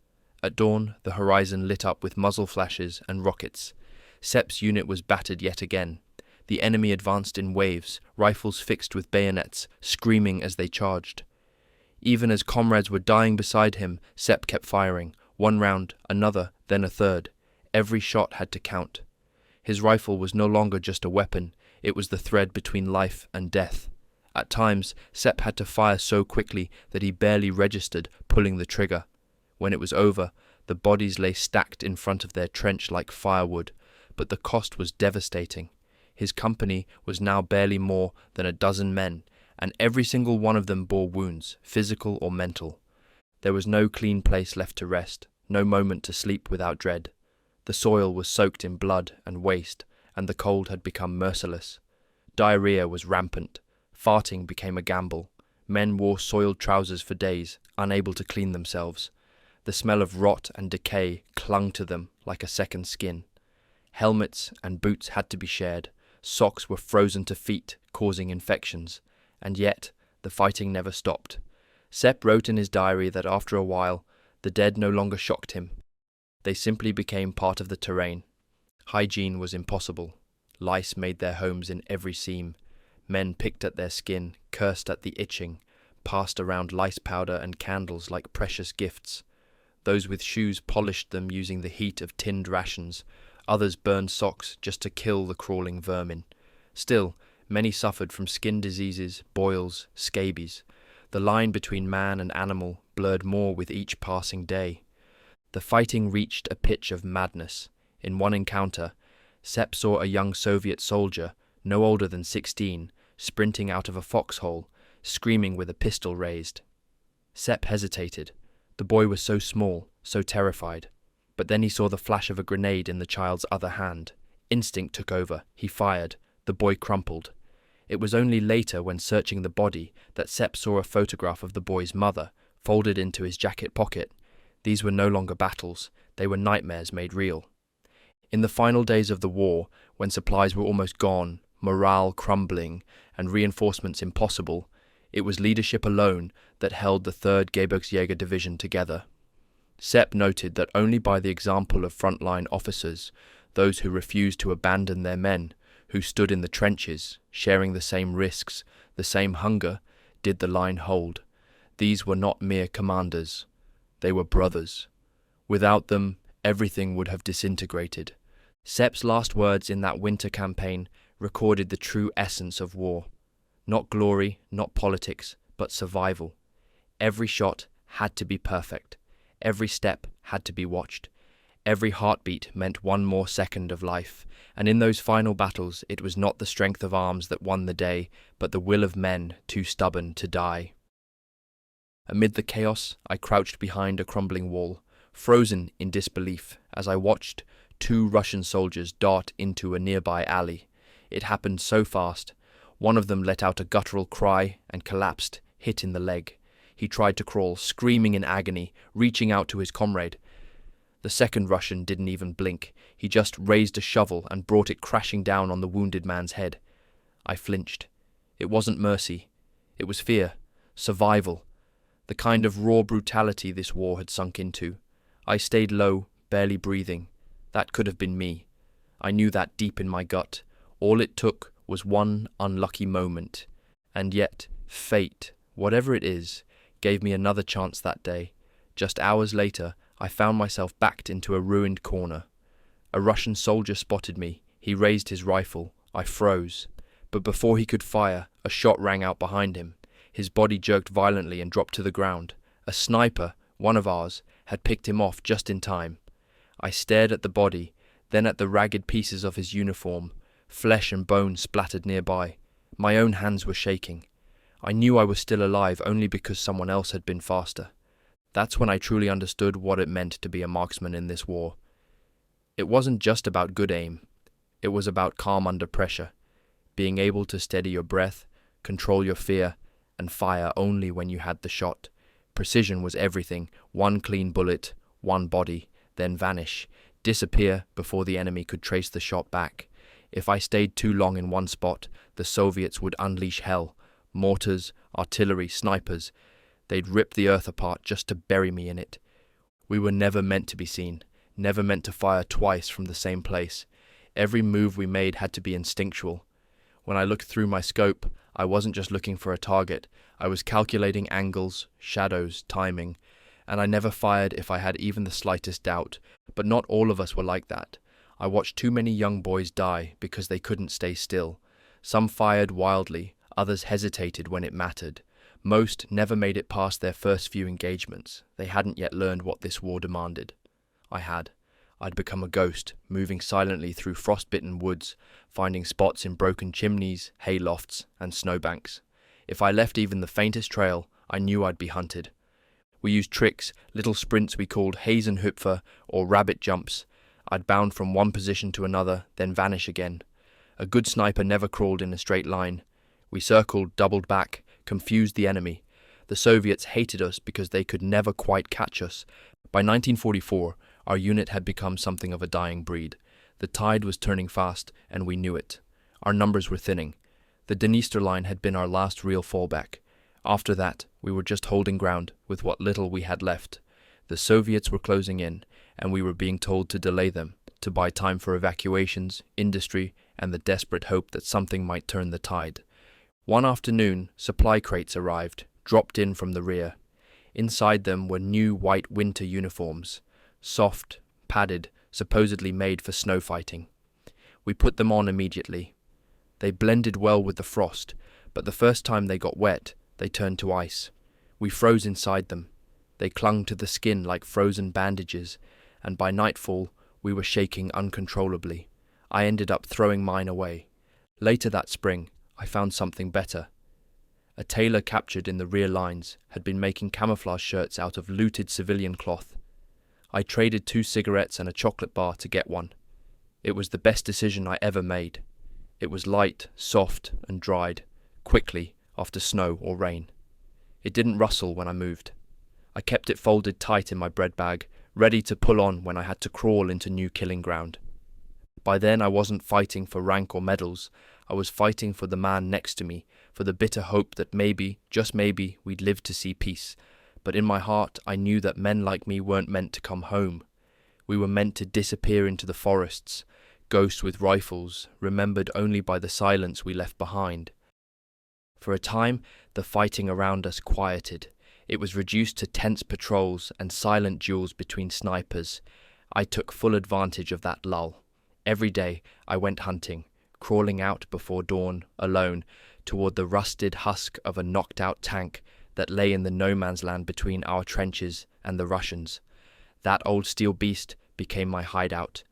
At dawn, the horizon lit up with muzzle flashes and rockets. Sepp's unit was battered yet again. The enemy advanced in waves, rifles fixed with bayonets, screaming as they charged. Even as comrades were dying beside him, Sepp kept firing. One round, another, then a third. Every shot had to count. His rifle was no longer just a weapon, it was the thread between life and death. At times, Sepp had to fire so quickly that he barely registered pulling the trigger. When it was over, the bodies lay stacked in front of their trench like firewood, but the cost was devastating. His company was now barely more than a dozen men, and every single one of them bore wounds, physical or mental. There was no clean place left to rest, no moment to sleep without dread. The soil was soaked in blood and waste, and the cold had become merciless. Diarrhea was rampant. Farting became a gamble. Men wore soiled trousers for days, unable to clean themselves. The smell of rot and decay clung to them like a second skin. Helmets and boots had to be shared. Socks were frozen to feet, causing infections. And yet, the fighting never stopped. Sepp wrote in his diary that after a while, the dead no longer shocked him. They simply became part of the terrain. Hygiene was impossible. Lice made their homes in every seam. Men picked at their skin, cursed at the itching, passed around lice powder and candles like precious gifts. Those with shoes polished them using the heat of tinned rations. Others burned socks just to kill the crawling vermin. Still, many suffered from skin diseases, boils, scabies. The line between man and animal blurred more with each passing day. The fighting reached a pitch of madness. In one encounter, Sepp saw a young Soviet soldier, no older than 16, sprinting out of a foxhole, screaming with a pistol raised. Sepp hesitated. The boy was so small, so terrified. But then he saw the flash of a grenade in the child's other hand. Instinct took over. He fired. The boy crumpled. It was only later, when searching the body, that Sepp saw a photograph of the boy's mother, folded into his jacket pocket. These were no longer battles. They were nightmares made real. In the final days of the war, when supplies were almost gone, morale crumbling, and reinforcements impossible, it was leadership alone that held the 3rd Gebirgsjäger Division together. Sepp noted that only by the example of frontline officers, those who refused to abandon their men, who stood in the trenches, sharing the same risks, the same hunger, did the line hold. These were not mere commanders. They were brothers. Without them, everything would have disintegrated. Sepp's last words in that winter campaign recorded the true essence of war. Not glory, not politics, but survival. Every shot had to be perfect. Every step had to be watched. Every heartbeat meant one more second of life, and in those final battles it was not the strength of arms that won the day, but the will of men too stubborn to die. Amid the chaos, I crouched behind a crumbling wall, frozen in disbelief as I watched 2 Russian soldiers dart into a nearby alley. It happened so fast. One of them let out a guttural cry and collapsed, hit in the leg. He tried to crawl, screaming in agony, reaching out to his comrade. The second Russian didn't even blink. He just raised a shovel and brought it crashing down on the wounded man's head. I flinched. It wasn't mercy. It was fear. Survival. The kind of raw brutality this war had sunk into. I stayed low, barely breathing. That could have been me. I knew that deep in my gut. All it took was one unlucky moment. And yet, fate, whatever it is, gave me another chance that day. Just hours later, I found myself backed into a ruined corner. A Russian soldier spotted me. He raised his rifle. I froze. But before he could fire, a shot rang out behind him. His body jerked violently and dropped to the ground. A sniper, one of ours, had picked him off just in time. I stared at the body, then at the ragged pieces of his uniform. Flesh and bone splattered nearby. My own hands were shaking. I knew I was still alive only because someone else had been faster. That's when I truly understood what it meant to be a marksman in this war. It wasn't just about good aim. It was about calm under pressure, being able to steady your breath, control your fear, and fire only when you had the shot. Precision was everything. One clean bullet, one body, then vanish, disappear before the enemy could trace the shot back. If I stayed too long in one spot, the Soviets would unleash hell. Mortars, artillery, snipers. They'd rip the earth apart just to bury me in it. We were never meant to be seen, never meant to fire twice from the same place. Every move we made had to be instinctual. When I looked through my scope, I wasn't just looking for a target. I was calculating angles, shadows, timing, and I never fired if I had even the slightest doubt. But not all of us were like that. I watched too many young boys die because they couldn't stay still. Some fired wildly, others hesitated when it mattered. Most never made it past their first few engagements. They hadn't yet learned what this war demanded. I had. I'd become a ghost, moving silently through frostbitten woods, finding spots in broken chimneys, hay lofts, and snowbanks. If I left even the faintest trail, I knew I'd be hunted. We used tricks, little sprints we called Hasenhüpfer or rabbit jumps. I'd bound from one position to another, then vanish again. A good sniper never crawled in a straight line. We circled, doubled back, confused the enemy. The Soviets hated us because they could never quite catch us. By 1944, our unit had become something of a dying breed. The tide was turning fast, and we knew it. Our numbers were thinning. The Dniester line had been our last real fallback. After that, we were just holding ground with what little we had left. The Soviets were closing in, and we were being told to delay them, to buy time for evacuations, industry, and the desperate hope that something might turn the tide. One afternoon, supply crates arrived, dropped in from the rear. Inside them were new white winter uniforms, soft, padded, supposedly made for snow fighting. We put them on immediately. They blended well with the frost, but the first time they got wet, they turned to ice. We froze inside them. They clung to the skin like frozen bandages, and by nightfall, we were shaking uncontrollably. I ended up throwing mine away. Later that spring, I found something better. A tailor captured in the rear lines had been making camouflage shirts out of looted civilian cloth. I traded 2 cigarettes and a chocolate bar to get one. It was the best decision I ever made. It was light, soft, and dried, quickly after snow or rain. It didn't rustle when I moved. I kept it folded tight in my bread bag, ready to pull on when I had to crawl into new killing ground. By then I wasn't fighting for rank or medals. I was fighting for the man next to me, for the bitter hope that maybe, just maybe, we'd live to see peace. But in my heart I knew that men like me weren't meant to come home. We were meant to disappear into the forests, ghosts with rifles, remembered only by the silence we left behind. For a time, the fighting around us quieted. It was reduced to tense patrols and silent duels between snipers. I took full advantage of that lull. Every day I went hunting, crawling out before dawn, alone, toward the rusted husk of a knocked-out tank that lay in the no-man's land between our trenches and the Russians. That old steel beast became my hideout.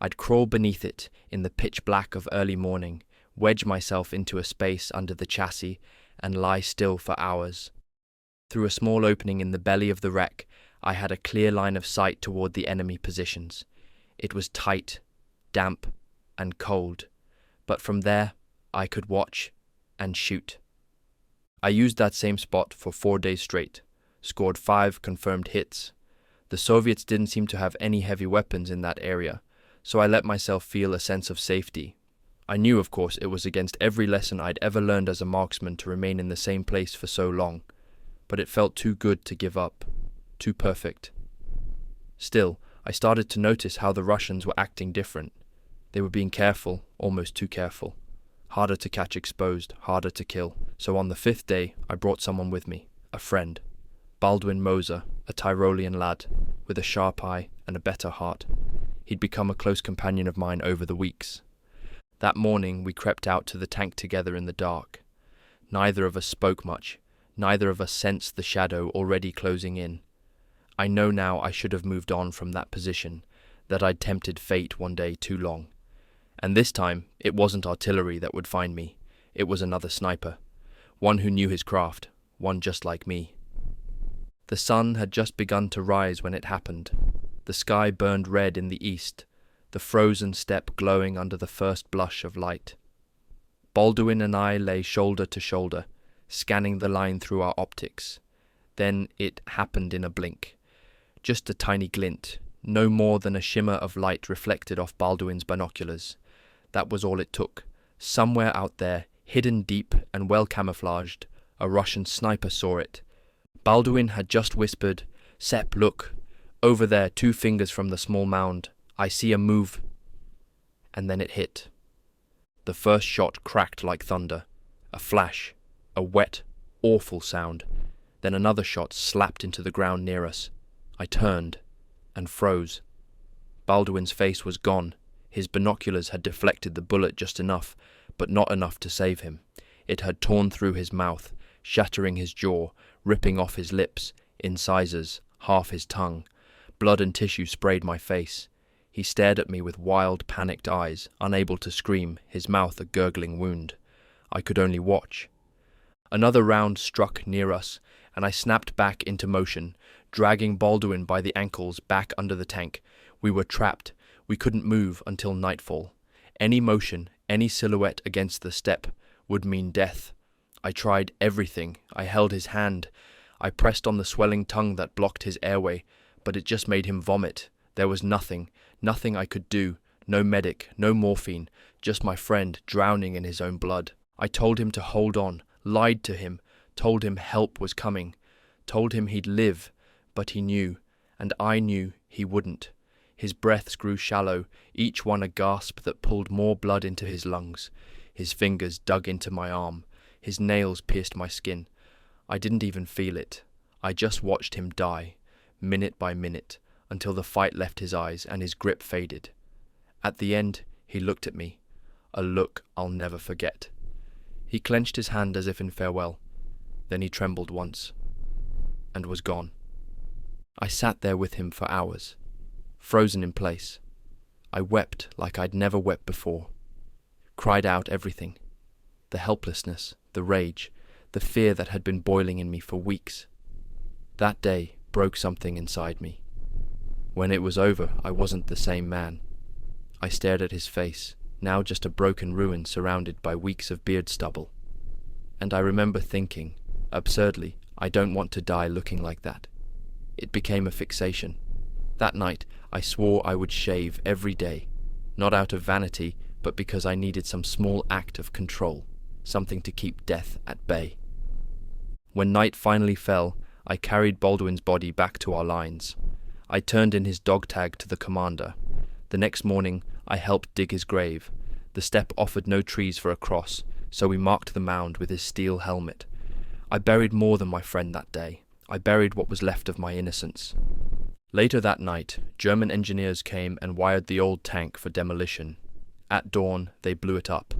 I'd crawl beneath it in the pitch black of early morning, wedge myself into a space under the chassis, and lie still for hours. Through a small opening in the belly of the wreck, I had a clear line of sight toward the enemy positions. It was tight, damp, and cold, but from there I could watch and shoot. I used that same spot for 4 days straight, scored 5 confirmed hits. The Soviets didn't seem to have any heavy weapons in that area, so I let myself feel a sense of safety. I knew, of course, it was against every lesson I'd ever learned as a marksman to remain in the same place for so long, but it felt too good to give up, too perfect. Still, I started to notice how the Russians were acting different. They were being careful, almost too careful. Harder to catch exposed, harder to kill. So on the 5th day, I brought someone with me, a friend. Baldwin Moser, a Tyrolean lad, with a sharp eye and a better heart. He'd become a close companion of mine over the weeks. That morning we crept out to the tank together in the dark. Neither of us spoke much. Neither of us sensed the shadow already closing in. I know now I should have moved on from that position, that I'd tempted fate one day too long. And this time, it wasn't artillery that would find me. It was another sniper. One who knew his craft. One just like me. The sun had just begun to rise when it happened. The sky burned red in the east, the frozen steppe glowing under the first blush of light. Baldwin and I lay shoulder to shoulder, scanning the line through our optics. Then it happened in a blink. Just a tiny glint, no more than a shimmer of light reflected off Baldwin's binoculars. That was all it took. Somewhere out there, hidden deep and well camouflaged, a Russian sniper saw it. Baldwin had just whispered, "Sepp, look," Over there, 2 fingers from the small mound, I see a move, and then it hit. The first shot cracked like thunder, a flash, a wet, awful sound. Then another shot slapped into the ground near us. I turned and froze. Baldwin's face was gone. His binoculars had deflected the bullet just enough, but not enough to save him. It had torn through his mouth, shattering his jaw, ripping off his lips, incisors, half his tongue. Blood and tissue sprayed my face. He stared at me with wild, panicked eyes, unable to scream, his mouth a gurgling wound. I could only watch. Another round struck near us, and I snapped back into motion, dragging Baldwin by the ankles back under the tank. We were trapped. We couldn't move until nightfall. Any motion, any silhouette against the step, would mean death. I tried everything. I held his hand. I pressed on the swelling tongue that blocked his airway, but it just made him vomit. There was nothing I could do. No medic, no morphine, just my friend drowning in his own blood. I told him to hold on, lied to him, told him help was coming, told him he'd live, but he knew, and I knew he wouldn't. His breaths grew shallow, each one a gasp that pulled more blood into his lungs. His fingers dug into my arm. His nails pierced my skin. I didn't even feel it. I just watched him die, minute by minute, until the fight left his eyes and his grip faded. At the end, he looked at me, a look I'll never forget. He clenched his hand as if in farewell. Then he trembled once, and was gone. I sat there with him for hours, frozen in place. I wept like I'd never wept before. Cried out everything. The helplessness, the rage, the fear that had been boiling in me for weeks. That day broke something inside me. When it was over, I wasn't the same man. I stared at his face, now just a broken ruin surrounded by weeks of beard stubble. And I remember thinking, absurdly, I don't want to die looking like that. It became a fixation. That night, I swore I would shave every day, not out of vanity, but because I needed some small act of control, something to keep death at bay. When night finally fell, I carried Baldwin's body back to our lines. I turned in his dog tag to the commander. The next morning, I helped dig his grave. The steppe offered no trees for a cross, so we marked the mound with his steel helmet. I buried more than my friend that day. I buried what was left of my innocence. Later that night, German engineers came and wired the old tank for demolition. At dawn, they blew it up.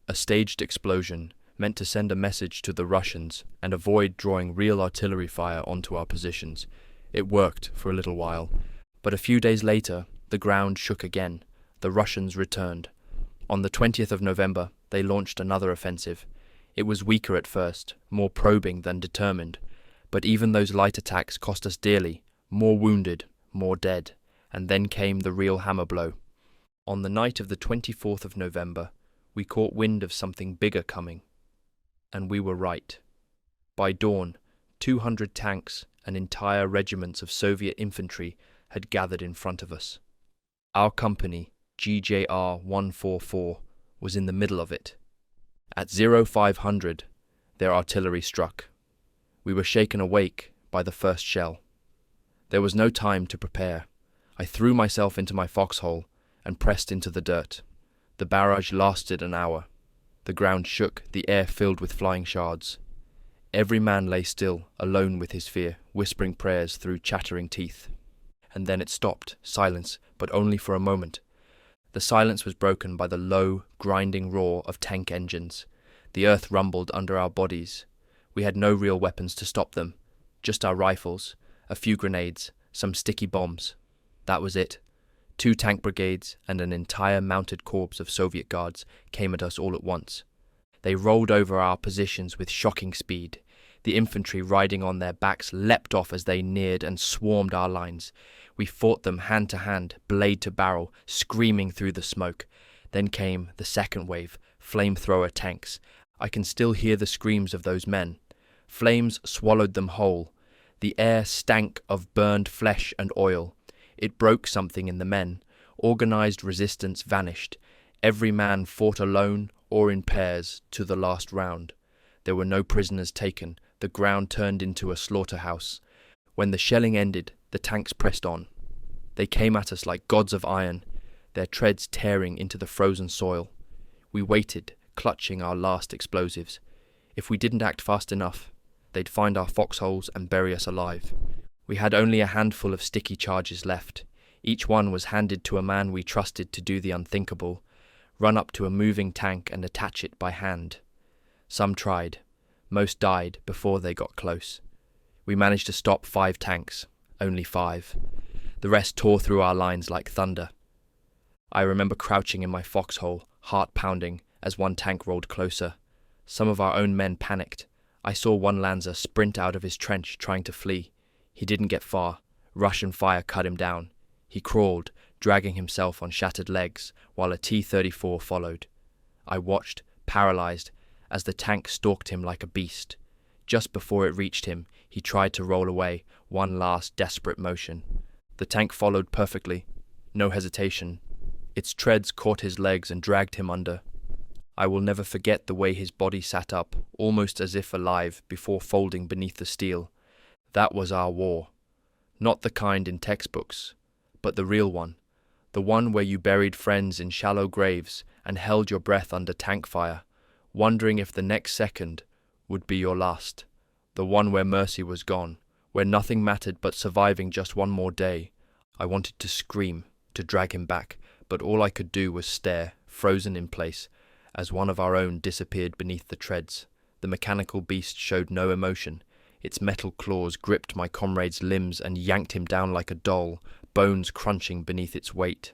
A staged explosion, meant to send a message to the Russians and avoid drawing real artillery fire onto our positions. It worked for a little while, but a few days later, the ground shook again. The Russians returned. On the 20th of November, they launched another offensive. It was weaker at first, more probing than determined, but even those light attacks cost us dearly, more wounded, more dead, and then came the real hammer blow. On the night of the 24th of November, we caught wind of something bigger coming. And we were right. By dawn, 200 tanks and entire regiments of Soviet infantry had gathered in front of us. Our company, GJR 144, was in the middle of it. At 0500, their artillery struck. We were shaken awake by the first shell. There was no time to prepare. I threw myself into my foxhole and pressed into the dirt. The barrage lasted an hour. The ground shook, the air filled with flying shards. Every man lay still, alone with his fear, whispering prayers through chattering teeth. And then it stopped, silence, but only for a moment. The silence was broken by the low, grinding roar of tank engines. The earth rumbled under our bodies. We had no real weapons to stop them, just our rifles, a few grenades, some sticky bombs. That was it. 2 tank brigades and an entire mounted corps of Soviet guards came at us all at once. They rolled over our positions with shocking speed. The infantry riding on their backs leapt off as they neared and swarmed our lines. We fought them hand to hand, blade to barrel, screaming through the smoke. Then came the second wave, flamethrower tanks. I can still hear the screams of those men. Flames swallowed them whole. The air stank of burned flesh and oil. It broke something in the men. Organized resistance vanished. Every man fought alone or in pairs to the last round. There were no prisoners taken. The ground turned into a slaughterhouse. When the shelling ended, The tanks pressed on. They came at us like gods of iron, their treads tearing into the frozen soil. We waited, clutching our last explosives. If we didn't act fast enough, they'd find our foxholes and bury us alive. We had only a handful of sticky charges left. Each one was handed to a man we trusted to do the unthinkable, run up to a moving tank and attach it by hand. Some tried. Most died before they got close. We managed to stop 5 tanks, only 5. The rest tore through our lines like thunder. I remember crouching in my foxhole, heart pounding, as one tank rolled closer. Some of our own men panicked. I saw one Lanza sprint out of his trench trying to flee. He didn't get far. Russian fire cut him down. He crawled, dragging himself on shattered legs, while a T-34 followed. I watched, paralyzed, as the tank stalked him like a beast. Just before it reached him, he tried to roll away, one last desperate motion. The tank followed perfectly. No hesitation. Its treads caught his legs and dragged him under. I will never forget the way his body sat up, almost as if alive, before folding beneath the steel. That was our war. Not the kind in textbooks, but the real one. The one where you buried friends in shallow graves and held your breath under tank fire, wondering if the next second would be your last. The one where mercy was gone, where nothing mattered but surviving just one more day. I wanted to scream, to drag him back, but all I could do was stare, frozen in place, as one of our own disappeared beneath the treads. The mechanical beast showed no emotion. Its metal claws gripped my comrade's limbs and yanked him down like a doll, bones crunching beneath its weight.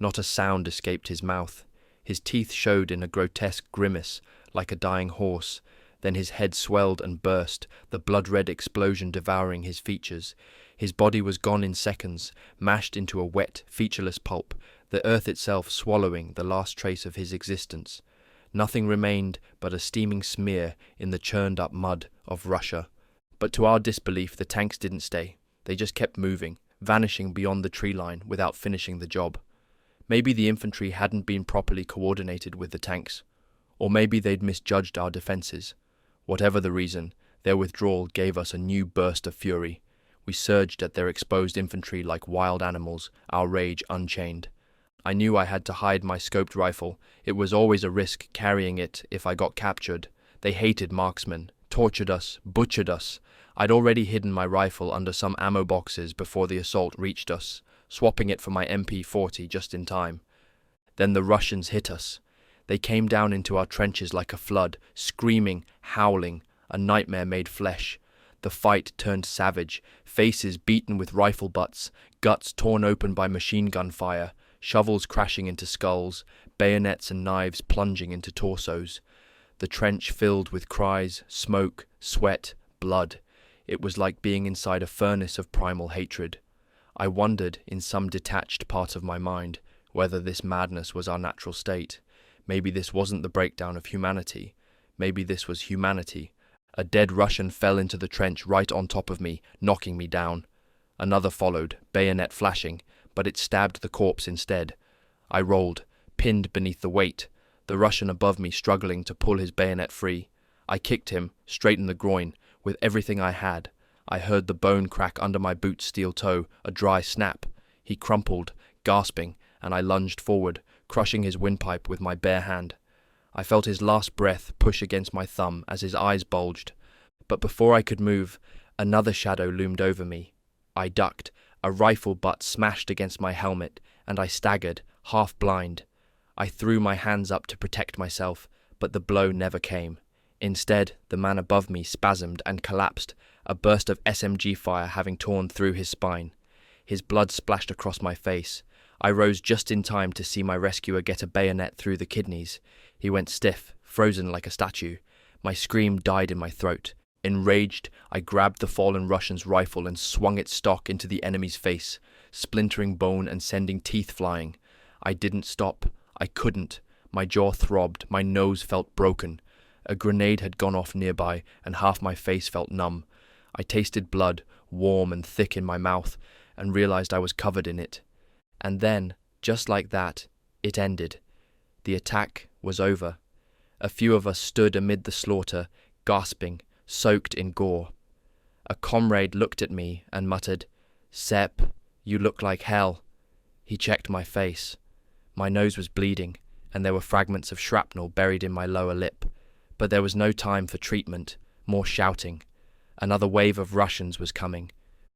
Not a sound escaped his mouth. His teeth showed in a grotesque grimace, like a dying horse. Then his head swelled and burst, the blood-red explosion devouring his features. His body was gone in seconds, mashed into a wet, featureless pulp, the earth itself swallowing the last trace of his existence. Nothing remained but a steaming smear in the churned-up mud of Russia. But to our disbelief, the tanks didn't stay. They just kept moving, vanishing beyond the tree line without finishing the job. Maybe the infantry hadn't been properly coordinated with the tanks, or maybe they'd misjudged our defences. Whatever the reason, their withdrawal gave us a new burst of fury. We surged at their exposed infantry like wild animals, our rage unchained. I knew I had to hide my scoped rifle. It was always a risk carrying it if I got captured. They hated marksmen, tortured us, butchered us. I'd already hidden my rifle under some ammo boxes before the assault reached us, swapping it for my MP-40 just in time. Then the Russians hit us. They came down into our trenches like a flood, screaming, howling, a nightmare made flesh. The fight turned savage, faces beaten with rifle butts, guts torn open by machine gun fire, shovels crashing into skulls, bayonets and knives plunging into torsos. The trench filled with cries, smoke, sweat, blood. It was like being inside a furnace of primal hatred. I wondered, in some detached part of my mind, whether this madness was our natural state. Maybe this wasn't the breakdown of humanity. Maybe this was humanity. A dead Russian fell into the trench right on top of me, knocking me down. Another followed, bayonet flashing, but it stabbed the corpse instead. I rolled, pinned beneath the weight, the Russian above me struggling to pull his bayonet free. I kicked him, straight in the groin, with everything I had. I heard the bone crack under my boot's steel toe, a dry snap. He crumpled, gasping, and I lunged forward, crushing his windpipe with my bare hand. I felt his last breath push against my thumb as his eyes bulged. But before I could move, another shadow loomed over me. I ducked, a rifle butt smashed against my helmet, and I staggered, half blind. I threw my hands up to protect myself, but the blow never came. Instead, the man above me spasmed and collapsed, a burst of SMG fire having torn through his spine. His blood splashed across my face. I rose just in time to see my rescuer get a bayonet through the kidneys. He went stiff, frozen like a statue. My scream died in my throat. Enraged, I grabbed the fallen Russian's rifle and swung its stock into the enemy's face, splintering bone and sending teeth flying. I didn't stop. I couldn't. My jaw throbbed. My nose felt broken. A grenade had gone off nearby, and half my face felt numb. I tasted blood, warm and thick in my mouth, and realized I was covered in it. And then, just like that, it ended. The attack was over. A few of us stood amid the slaughter, gasping, soaked in gore. A comrade looked at me and muttered, "Sepp, you look like hell." He checked my face. My nose was bleeding, and there were fragments of shrapnel buried in my lower lip. But there was no time for treatment, more shouting. Another wave of Russians was coming.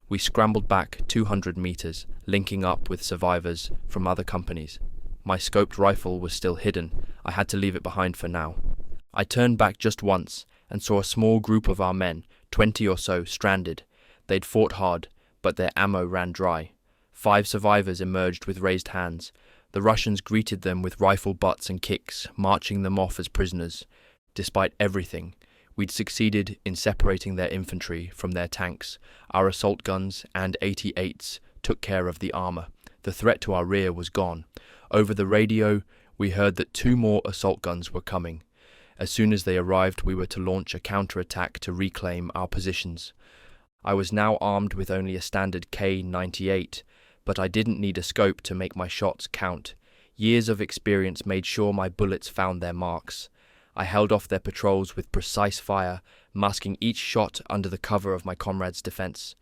We scrambled back 200 meters, linking up with survivors from other companies. My scoped rifle was still hidden. I had to leave it behind for now. I turned back just once and saw a small group of our men, 20 or so, stranded. They'd fought hard, but their ammo ran dry. 5 survivors emerged with raised hands. The Russians greeted them with rifle butts and kicks, marching them off as prisoners. Despite everything, we'd succeeded in separating their infantry from their tanks. Our assault guns and 88s took care of the armor. The threat to our rear was gone. Over the radio, we heard that 2 more assault guns were coming. As soon as they arrived, we were to launch a counterattack to reclaim our positions. I was now armed with only a standard K98, but I didn't need a scope to make my shots count. Years of experience made sure my bullets found their marks. I held off their patrols with precise fire, masking each shot under the cover of my comrade's defense.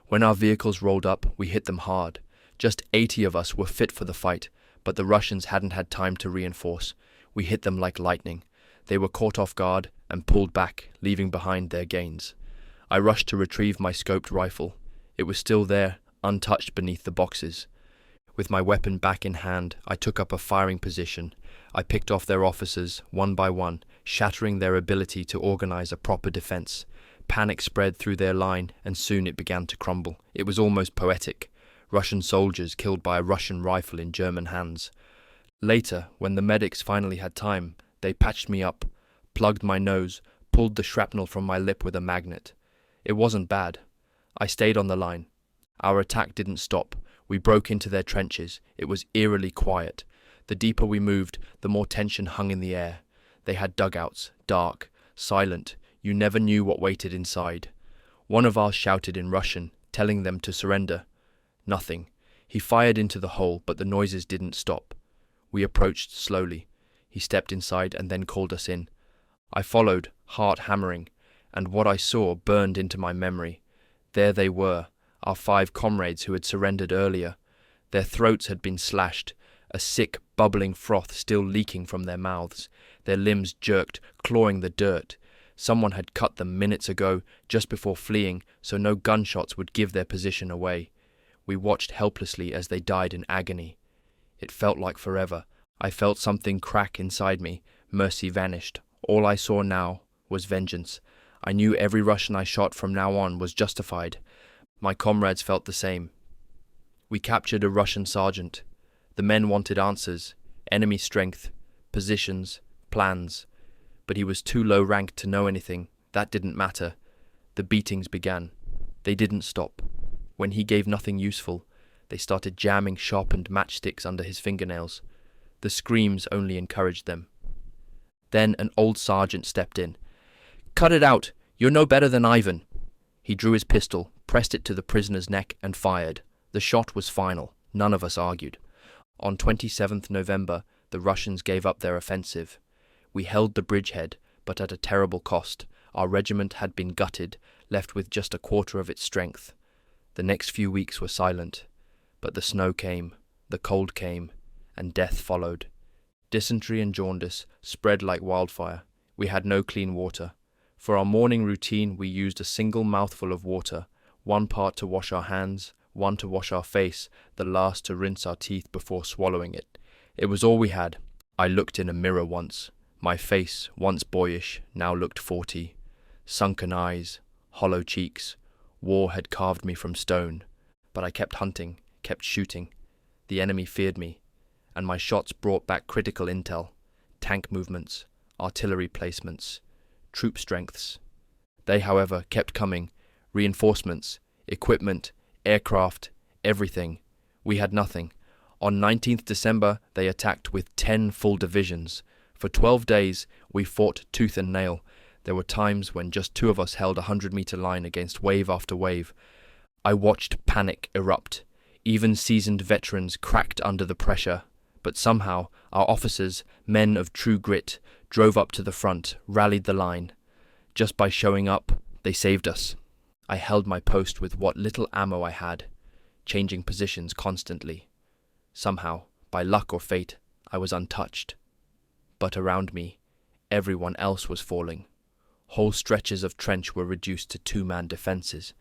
When our vehicles rolled up, we hit them hard. Just 80 of us were fit for the fight, but the Russians hadn't had time to reinforce. We hit them like lightning. They were caught off guard and pulled back, leaving behind their gains. I rushed to retrieve my scoped rifle. It was still there, untouched beneath the boxes. With my weapon back in hand, I took up a firing position. I picked off their officers, one by one, shattering their ability to organize a proper defense. Panic spread through their line, and soon it began to crumble. It was almost poetic. Russian soldiers killed by a Russian rifle in German hands. Later, when the medics finally had time, they patched me up, plugged my nose, pulled the shrapnel from my lip with a magnet. It wasn't bad. I stayed on the line. Our attack didn't stop. We broke into their trenches. It was eerily quiet. The deeper we moved, the more tension hung in the air. They had dugouts, dark, silent. You never knew what waited inside. One of ours shouted in Russian, telling them to surrender. Nothing. He fired into the hole, but the noises didn't stop. We approached slowly. He stepped inside and then called us in. I followed, heart hammering, and what I saw burned into my memory. There they were, our 5 comrades who had surrendered earlier. Their throats had been slashed, a sick, bubbling froth still leaking from their mouths. Their limbs jerked, clawing the dirt. Someone had cut them minutes ago, just before fleeing, so no gunshots would give their position away. We watched helplessly as they died in agony. It felt like forever. I felt something crack inside me. Mercy vanished. All I saw now was vengeance. I knew every Russian I shot from now on was justified. My comrades felt the same. We captured a Russian sergeant. The men wanted answers, enemy strength, positions, plans. But he was too low ranked to know anything. That didn't matter. The beatings began. They didn't stop. When he gave nothing useful, they started jamming sharpened matchsticks under his fingernails. The screams only encouraged them. Then an old sergeant stepped in. "Cut it out! You're no better than Ivan!" He drew his pistol, pressed it to the prisoner's neck, and fired. The shot was final. None of us argued. On 27th November, the Russians gave up their offensive. We held the bridgehead, but at a terrible cost. Our regiment had been gutted, left with just a quarter of its strength. The next few weeks were silent, but the snow came, the cold came, and death followed. Dysentery and jaundice spread like wildfire. We had no clean water. For our morning routine, we used a single mouthful of water, 1 part to wash our hands, 1 to wash our face, the last to rinse our teeth before swallowing it. It was all we had. I looked in a mirror once. My face, once boyish, now looked 40. Sunken eyes, hollow cheeks. War had carved me from stone. But I kept hunting, kept shooting. The enemy feared me, and my shots brought back critical intel, tank movements, artillery placements, troop strengths. They, however, kept coming. Reinforcements, equipment, aircraft, everything. We had nothing. On 19th December, they attacked with 10 full divisions. For 12 days, we fought tooth and nail. There were times when just 2 of us held a 100-meter line against wave after wave. I watched panic erupt. Even seasoned veterans cracked under the pressure. But somehow, our officers, men of true grit, drove up to the front, rallied the line. Just by showing up, they saved us. I held my post with what little ammo I had. changing positions constantly. Somehow, by luck or fate, I was untouched. But around me, everyone else was falling. Whole stretches of trench were reduced to two-man defences.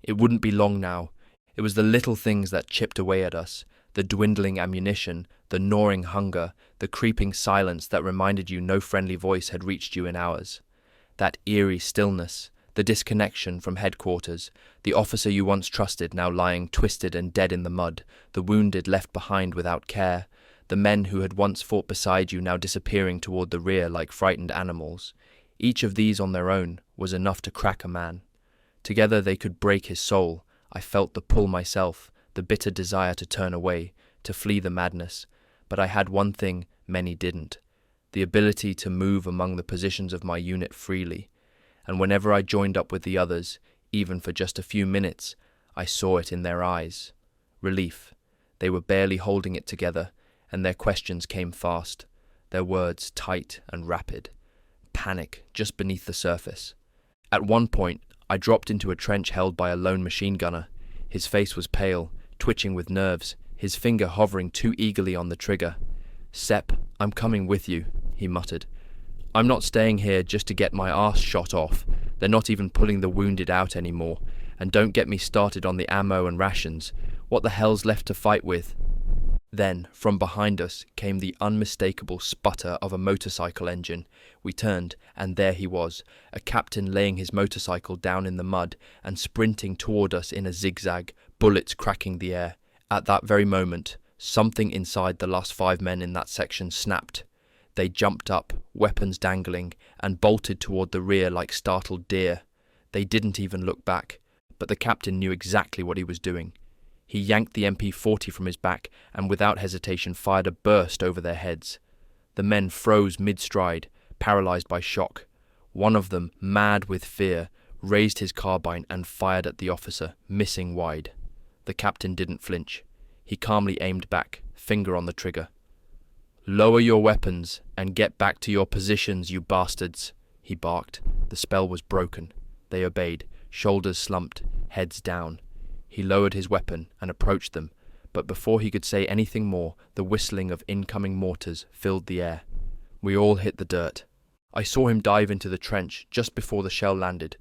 It wouldn't be long now. It was the little things that chipped away at us, the dwindling ammunition, the gnawing hunger, the creeping silence that reminded you no friendly voice had reached you in hours. That eerie stillness, the disconnection from headquarters, the officer you once trusted now lying twisted and dead in the mud, the wounded left behind without care, the men who had once fought beside you now disappearing toward the rear like frightened animals. Each of these on their own was enough to crack a man. Together they could break his soul. I felt the pull myself, the bitter desire to turn away, to flee the madness. But I had one thing many didn't, the ability to move among the positions of my unit freely. And whenever I joined up with the others, even for just a few minutes, I saw it in their eyes. Relief. They were barely holding it together, and their questions came fast, their words tight and rapid. Panic just beneath the surface. At one point, I dropped into a trench held by a lone machine gunner. His face was pale, twitching with nerves, his finger hovering too eagerly on the trigger. "Sepp, I'm coming with you," he muttered. "I'm not staying here just to get my arse shot off. They're not even pulling the wounded out anymore. And don't get me started on the ammo and rations. What the hell's left to fight with?" Then, from behind us, came the unmistakable sputter of a motorcycle engine. We turned, and there he was, a captain laying his motorcycle down in the mud and sprinting toward us in a zigzag, bullets cracking the air. At that very moment, something inside the last 5 men in that section snapped. They jumped up, weapons dangling, and bolted toward the rear like startled deer. They didn't even look back, but the captain knew exactly what he was doing. He yanked the MP-40 from his back and without hesitation fired a burst over their heads. The men froze mid-stride, paralyzed by shock. One of them, mad with fear, raised his carbine and fired at the officer, missing wide. The captain didn't flinch. He calmly aimed back, finger on the trigger. "Lower your weapons and get back to your positions, you bastards," he barked. The spell was broken. They obeyed, shoulders slumped, heads down. He lowered his weapon and approached them, but before he could say anything more, the whistling of incoming mortars filled the air. We all hit the dirt. I saw him dive into the trench just before the shell landed.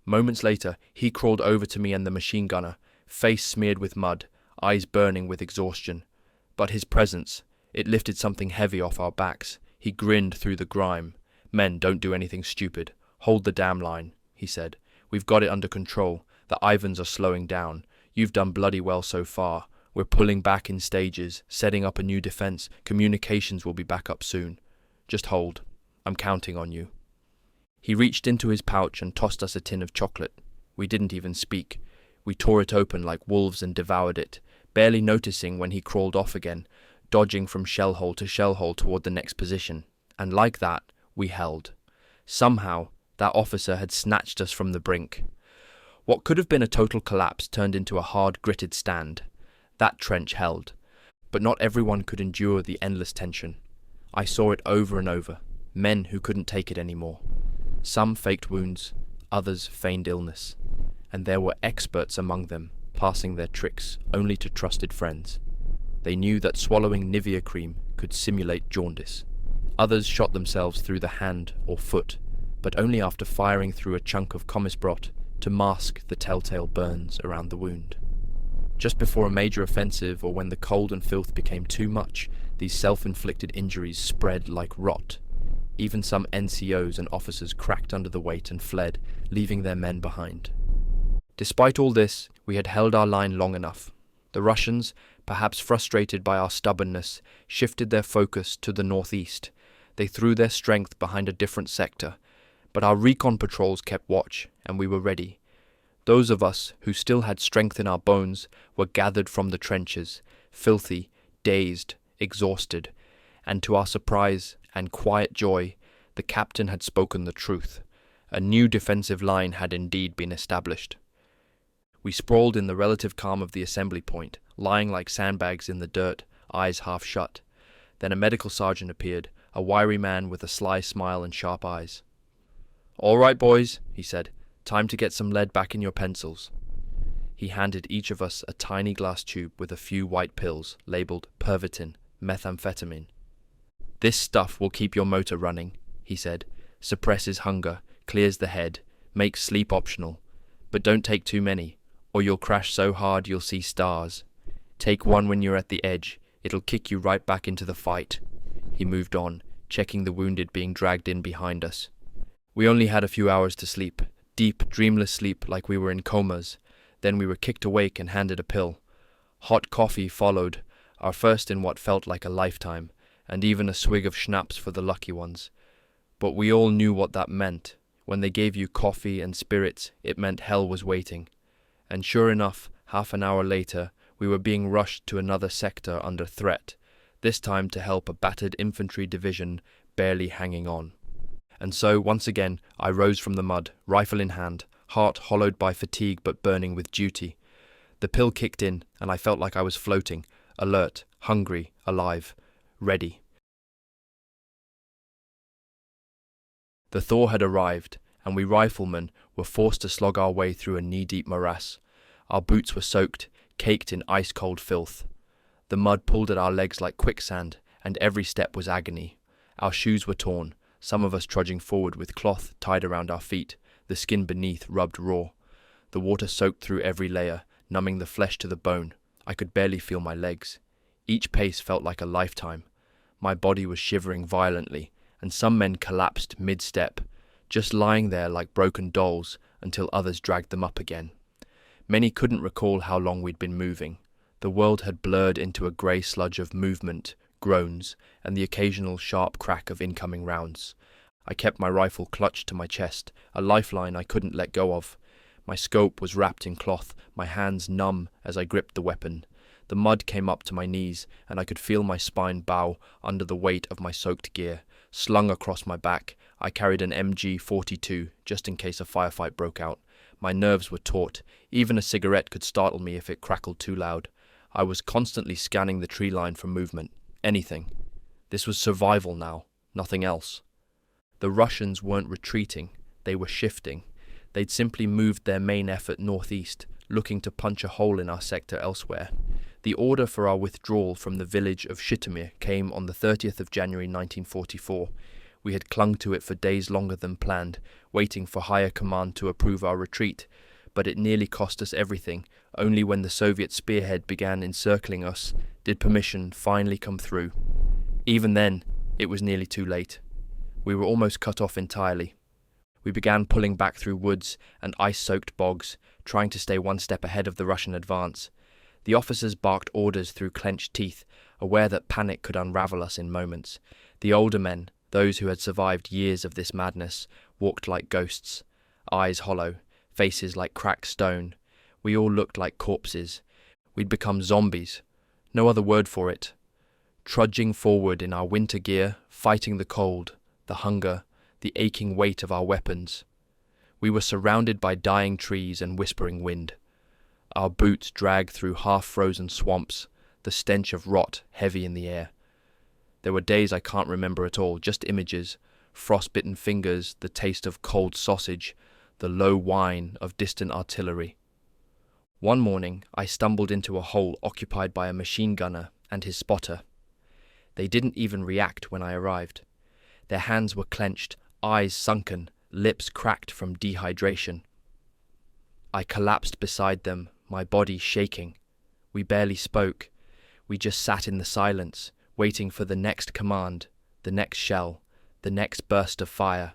Moments later, he crawled over to me and the machine gunner, face smeared with mud, eyes burning with exhaustion. But his presence, it lifted something heavy off our backs. He grinned through the grime. "Men, don't do anything stupid. Hold the damn line," he said. "We've got it under control. The Ivans are slowing down. You've done bloody well so far. We're pulling back in stages, setting up a new defense. Communications will be back up soon. Just hold. I'm counting on you." He reached into his pouch and tossed us a tin of chocolate. We didn't even speak. We tore it open like wolves and devoured it, barely noticing when he crawled off again, dodging from shell hole to shell hole toward the next position. And like that, we held. Somehow, that officer had snatched us from the brink. What could have been a total collapse turned into a hard, gritted stand. That trench held. But not everyone could endure the endless tension. I saw it over and over. Men who couldn't take it anymore. Some faked wounds, others feigned illness. And there were experts among them, passing their tricks only to trusted friends. They knew that swallowing Nivea cream could simulate jaundice. Others shot themselves through the hand or foot, but only after firing through a chunk of commissbrot to mask the telltale burns around the wound. Just before a major offensive or when the cold and filth became too much, these self-inflicted injuries spread like rot. Even some NCOs and officers cracked under the weight and fled, leaving their men behind. Despite all this, we had held our line long enough. The Russians, perhaps frustrated by our stubbornness, shifted their focus to the northeast. They threw their strength behind a different sector, but our recon patrols kept watch, and we were ready. Those of us who still had strength in our bones were gathered from the trenches, filthy, dazed, exhausted, and to our surprise and quiet joy, the captain had spoken the truth. A new defensive line had indeed been established. We sprawled in the relative calm of the assembly point, lying like sandbags in the dirt, eyes half shut. Then a medical sergeant appeared, a wiry man with a sly smile and sharp eyes. "All right, boys," he said. "Time to get some lead back in your pencils." He handed each of us a tiny glass tube with a few white pills labeled Pervitin, methamphetamine. "This stuff will keep your motor running," he said. "Suppresses hunger, clears the head, makes sleep optional. But don't take too many, or you'll crash so hard you'll see stars. Take one when you're at the edge. It'll kick you right back into the fight." He moved on, checking the wounded being dragged in behind us. We only had a few hours to sleep, deep, dreamless sleep like we were in comas. Then we were kicked awake and handed a pill. Hot coffee followed, our first in what felt like a lifetime, and even a swig of schnapps for the lucky ones. But we all knew what that meant. When they gave you coffee and spirits, it meant hell was waiting. And sure enough, half an hour later, we were being rushed to another sector under threat, this time to help a battered infantry division barely hanging on. And so, once again, I rose from the mud, rifle in hand, heart hollowed by fatigue but burning with duty. The pill kicked in, and I felt like I was floating, alert, hungry, alive, ready. The thaw had arrived, and we riflemen were forced to slog our way through a knee-deep morass. Our boots were soaked, caked in ice-cold filth. The mud pulled at our legs like quicksand, and every step was agony. Our shoes were torn, some of us trudging forward with cloth tied around our feet, the skin beneath rubbed raw. The water soaked through every layer, numbing the flesh to the bone. I could barely feel my legs. Each pace felt like a lifetime. My body was shivering violently, and some men collapsed mid-step, just lying there like broken dolls until others dragged them up again. Many couldn't recall how long we'd been moving. The world had blurred into a grey sludge of movement, groans, and the occasional sharp crack of incoming rounds. I kept my rifle clutched to my chest, a lifeline I couldn't let go of. My scope was wrapped in cloth, my hands numb as I gripped the weapon. The mud came up to my knees, and I could feel my spine bow under the weight of my soaked gear. Slung across my back, I carried an MG-42 just in case a firefight broke out. My nerves were taut. Even a cigarette could startle me if it crackled too loud. I was constantly scanning the tree line for movement. Anything. This was survival now, nothing else. The Russians weren't retreating, they were shifting. They'd simply moved their main effort northeast, looking to punch a hole in our sector elsewhere. The order for our withdrawal from the village of Shitomir came on the 30th of January 1944. We had clung to it for days longer than planned, waiting for higher command to approve our retreat, but it nearly cost us everything. Only when the Soviet spearhead began encircling us did permission finally come through. Even then, it was nearly too late. We were almost cut off entirely. We began pulling back through woods and ice-soaked bogs, trying to stay one step ahead of the Russian advance. The officers barked orders through clenched teeth, aware that panic could unravel us in moments. The older men, those who had survived years of this madness, walked like ghosts, eyes hollow, faces like cracked stone. We all looked like corpses. We'd become zombies. No other word for it. Trudging forward in our winter gear, fighting the cold, the hunger, the aching weight of our weapons. We were surrounded by dying trees and whispering wind. Our boots dragged through half-frozen swamps, the stench of rot heavy in the air. There were days I can't remember at all, just images, frost-bitten fingers, the taste of cold sausage, the low whine of distant artillery. One morning, I stumbled into a hole occupied by a machine gunner and his spotter. They didn't even react when I arrived. Their hands were clenched, eyes sunken, lips cracked from dehydration. I collapsed beside them, my body shaking. We barely spoke. We just sat in the silence, waiting for the next command, the next shell, the next burst of fire.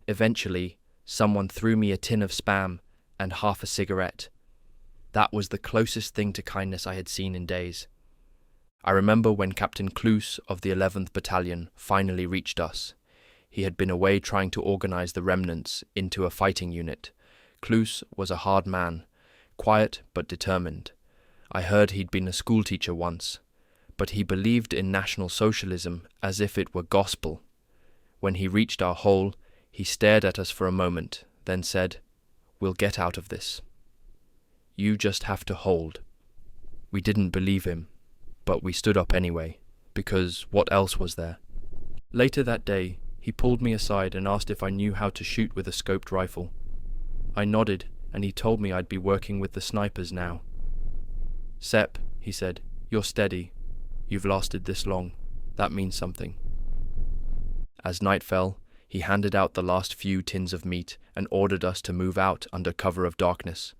Eventually, someone threw me a tin of Spam and half a cigarette. That was the closest thing to kindness I had seen in days. I remember when Captain Kloos of the 11th Battalion finally reached us. He had been away trying to organize the remnants into a fighting unit. Kloos was a hard man, quiet but determined. I heard he'd been a schoolteacher once, but he believed in National Socialism as if it were gospel. When he reached our hole, he stared at us for a moment, then said, "We'll get out of this. You just have to hold." We didn't believe him, but we stood up anyway, because what else was there? Later that day, he pulled me aside and asked if I knew how to shoot with a scoped rifle. I nodded, and he told me I'd be working with the snipers now. "Sepp," he said, "you're steady. You've lasted this long. That means something." As night fell, he handed out the last few tins of meat and ordered us to move out under cover of darkness.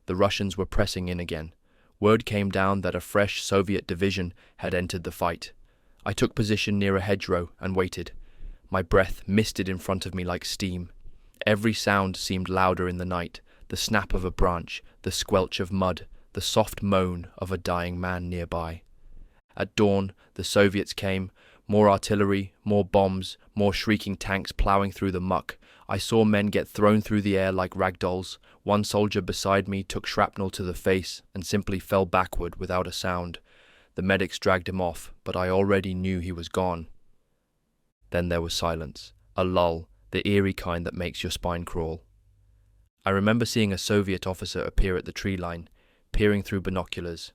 The Russians were pressing in again. Word came down that a fresh Soviet division had entered the fight. I took position near a hedgerow and waited. My breath misted in front of me like steam. Every sound seemed louder in the night, the snap of a branch, the squelch of mud, the soft moan of a dying man nearby. At dawn, the Soviets came, more artillery, more bombs, more shrieking tanks ploughing through the muck. I saw men get thrown through the air like ragdolls. One soldier beside me took shrapnel to the face and simply fell backward without a sound. The medics dragged him off, but I already knew he was gone. Then there was silence, a lull, the eerie kind that makes your spine crawl. I remember seeing a Soviet officer appear at the tree line, peering through binoculars.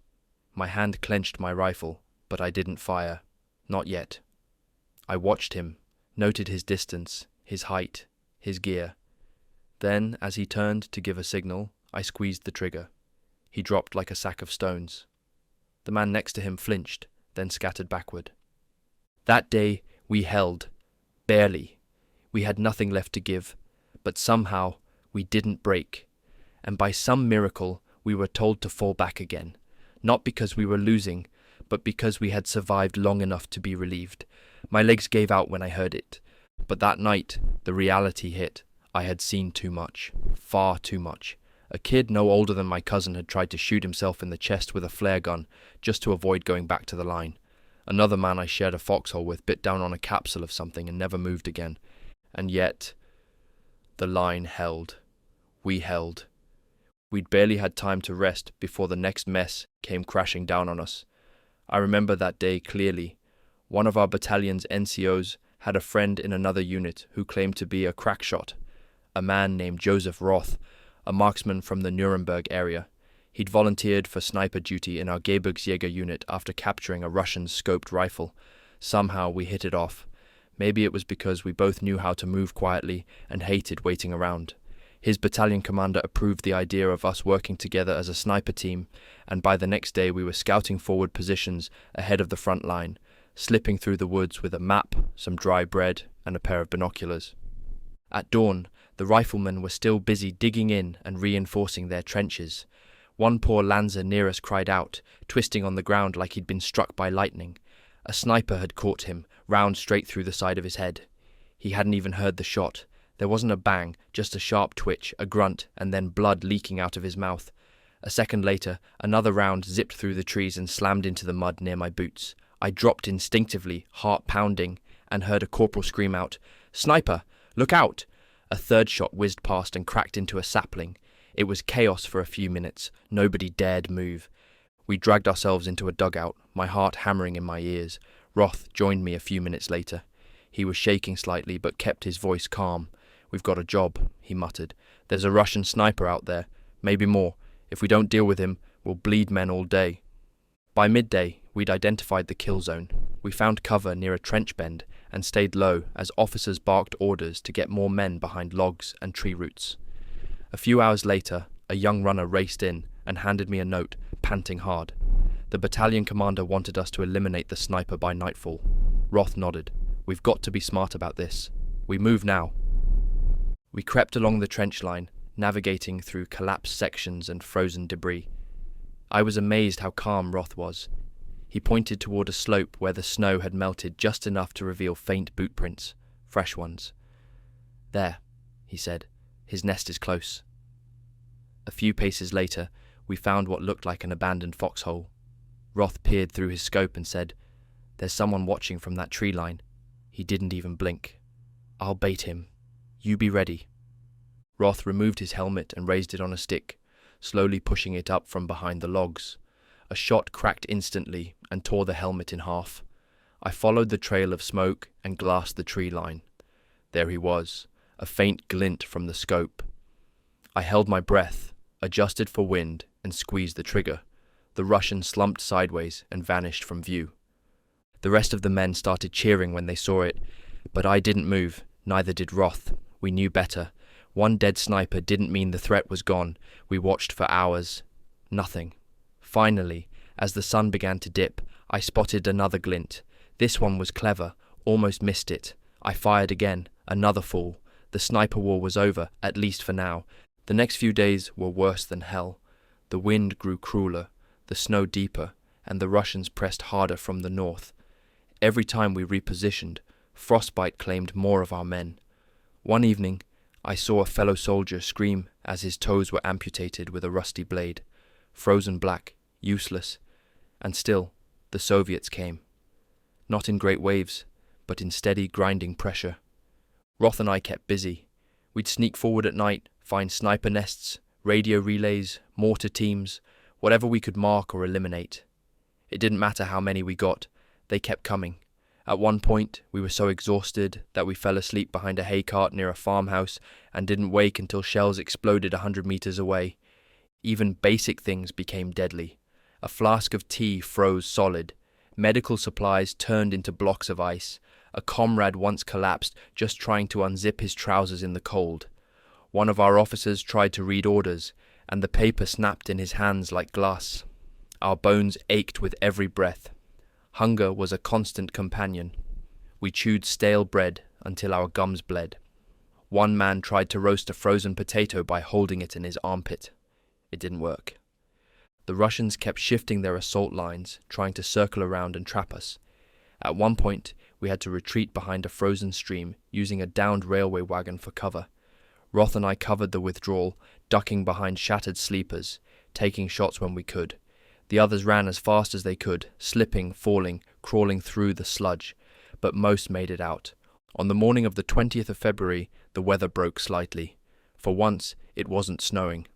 My hand clenched my rifle, but I didn't fire. Not yet. I watched him, noted his distance, his height, his gear. Then, as he turned to give a signal, I squeezed the trigger. He dropped like a sack of stones. The man next to him flinched, then scattered backward. That day, we held. Barely. We had nothing left to give, but somehow we didn't break. And by some miracle, we were told to fall back again. Not because we were losing, but because we had survived long enough to be relieved. My legs gave out when I heard it. But that night, the reality hit. I had seen too much. Far too much. A kid no older than my cousin had tried to shoot himself in the chest with a flare gun, just to avoid going back to the line. Another man I shared a foxhole with bit down on a capsule of something and never moved again. And yet, the line held. We held. We'd barely had time to rest before the next mess came crashing down on us. I remember that day clearly. One of our battalion's NCOs had a friend in another unit who claimed to be a crack shot, a man named Josef, a marksman from the Nuremberg area. He'd volunteered for sniper duty in our Gebirgsjäger unit after capturing a Russian scoped rifle. Somehow we hit it off. Maybe it was because we both knew how to move quietly and hated waiting around. His battalion commander approved the idea of us working together as a sniper team, and by the next day we were scouting forward positions ahead of the front line, slipping through the woods with a map, some dry bread, and a pair of binoculars. At dawn, the riflemen were still busy digging in and reinforcing their trenches. One poor Lancer near us cried out, twisting on the ground like he'd been struck by lightning. A sniper had caught him, round straight through the side of his head. He hadn't even heard the shot. There wasn't a bang, just a sharp twitch, a grunt, and then blood leaking out of his mouth. A second later, another round zipped through the trees and slammed into the mud near my boots. I dropped instinctively, heart pounding, and heard a corporal scream out, "Sniper! Look out!" A third shot whizzed past and cracked into a sapling. It was chaos for a few minutes. Nobody dared move. We dragged ourselves into a dugout, my heart hammering in my ears. Roth joined me a few minutes later. He was shaking slightly, but kept his voice calm. "We've got a job," he muttered. "There's a Russian sniper out there. Maybe more. If we don't deal with him, we'll bleed men all day." By midday, we'd identified the kill zone. We found cover near a trench bend and stayed low as officers barked orders to get more men behind logs and tree roots. A few hours later, a young runner raced in and handed me a note, panting hard. The battalion commander wanted us to eliminate the sniper by nightfall. Roth nodded. "We've got to be smart about this. We move now." We crept along the trench line, navigating through collapsed sections and frozen debris. I was amazed how calm Roth was. He pointed toward a slope where the snow had melted just enough to reveal faint boot prints, fresh ones. "There," he said. "His nest is close." A few paces later, we found what looked like an abandoned foxhole. Roth peered through his scope and said, "There's someone watching from that tree line." He didn't even blink. "I'll bait him. You be ready." Roth removed his helmet and raised it on a stick, slowly pushing it up from behind the logs. A shot cracked instantly and tore the helmet in half. I followed the trail of smoke and glassed the tree line. There he was, a faint glint from the scope. I held my breath, adjusted for wind, and squeezed the trigger. The Russian slumped sideways and vanished from view. The rest of the men started cheering when they saw it, but I didn't move, neither did Roth. We knew better. One dead sniper didn't mean the threat was gone. We watched for hours. Nothing. Finally, as the sun began to dip, I spotted another glint. This one was clever, almost missed it. I fired again, another fall. The sniper war was over, at least for now. The next few days were worse than hell. The wind grew crueler, the snow deeper, and the Russians pressed harder from the north. Every time we repositioned, frostbite claimed more of our men. One evening, I saw a fellow soldier scream as his toes were amputated with a rusty blade. Frozen black, useless, and still the Soviets came. Not in great waves, but in steady grinding pressure. Roth and I kept busy. We'd sneak forward at night, find sniper nests, radio relays, mortar teams, whatever we could mark or eliminate. It didn't matter how many we got, they kept coming. At one point, we were so exhausted that we fell asleep behind a hay cart near a farmhouse and didn't wake until shells exploded 100 meters away. Even basic things became deadly. A flask of tea froze solid. Medical supplies turned into blocks of ice. A comrade once collapsed just trying to unzip his trousers in the cold. One of our officers tried to read orders, and the paper snapped in his hands like glass. Our bones ached with every breath. Hunger was a constant companion. We chewed stale bread until our gums bled. One man tried to roast a frozen potato by holding it in his armpit. It didn't work. The Russians kept shifting their assault lines, trying to circle around and trap us. At one point, we had to retreat behind a frozen stream, using a downed railway wagon for cover. Roth and I covered the withdrawal, ducking behind shattered sleepers, taking shots when we could. The others ran as fast as they could, slipping, falling, crawling through the sludge, but most made it out. On the morning of the 20th of February, the weather broke slightly. For once, it wasn't snowing.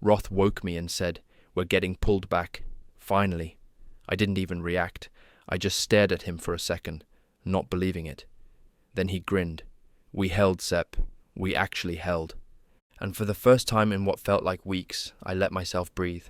Roth woke me and said, "We're getting pulled back." Finally. I didn't even react. I just stared at him for a second, not believing it. Then he grinned. We held, Sepp. We actually held. And for the first time in what felt like weeks, I let myself breathe.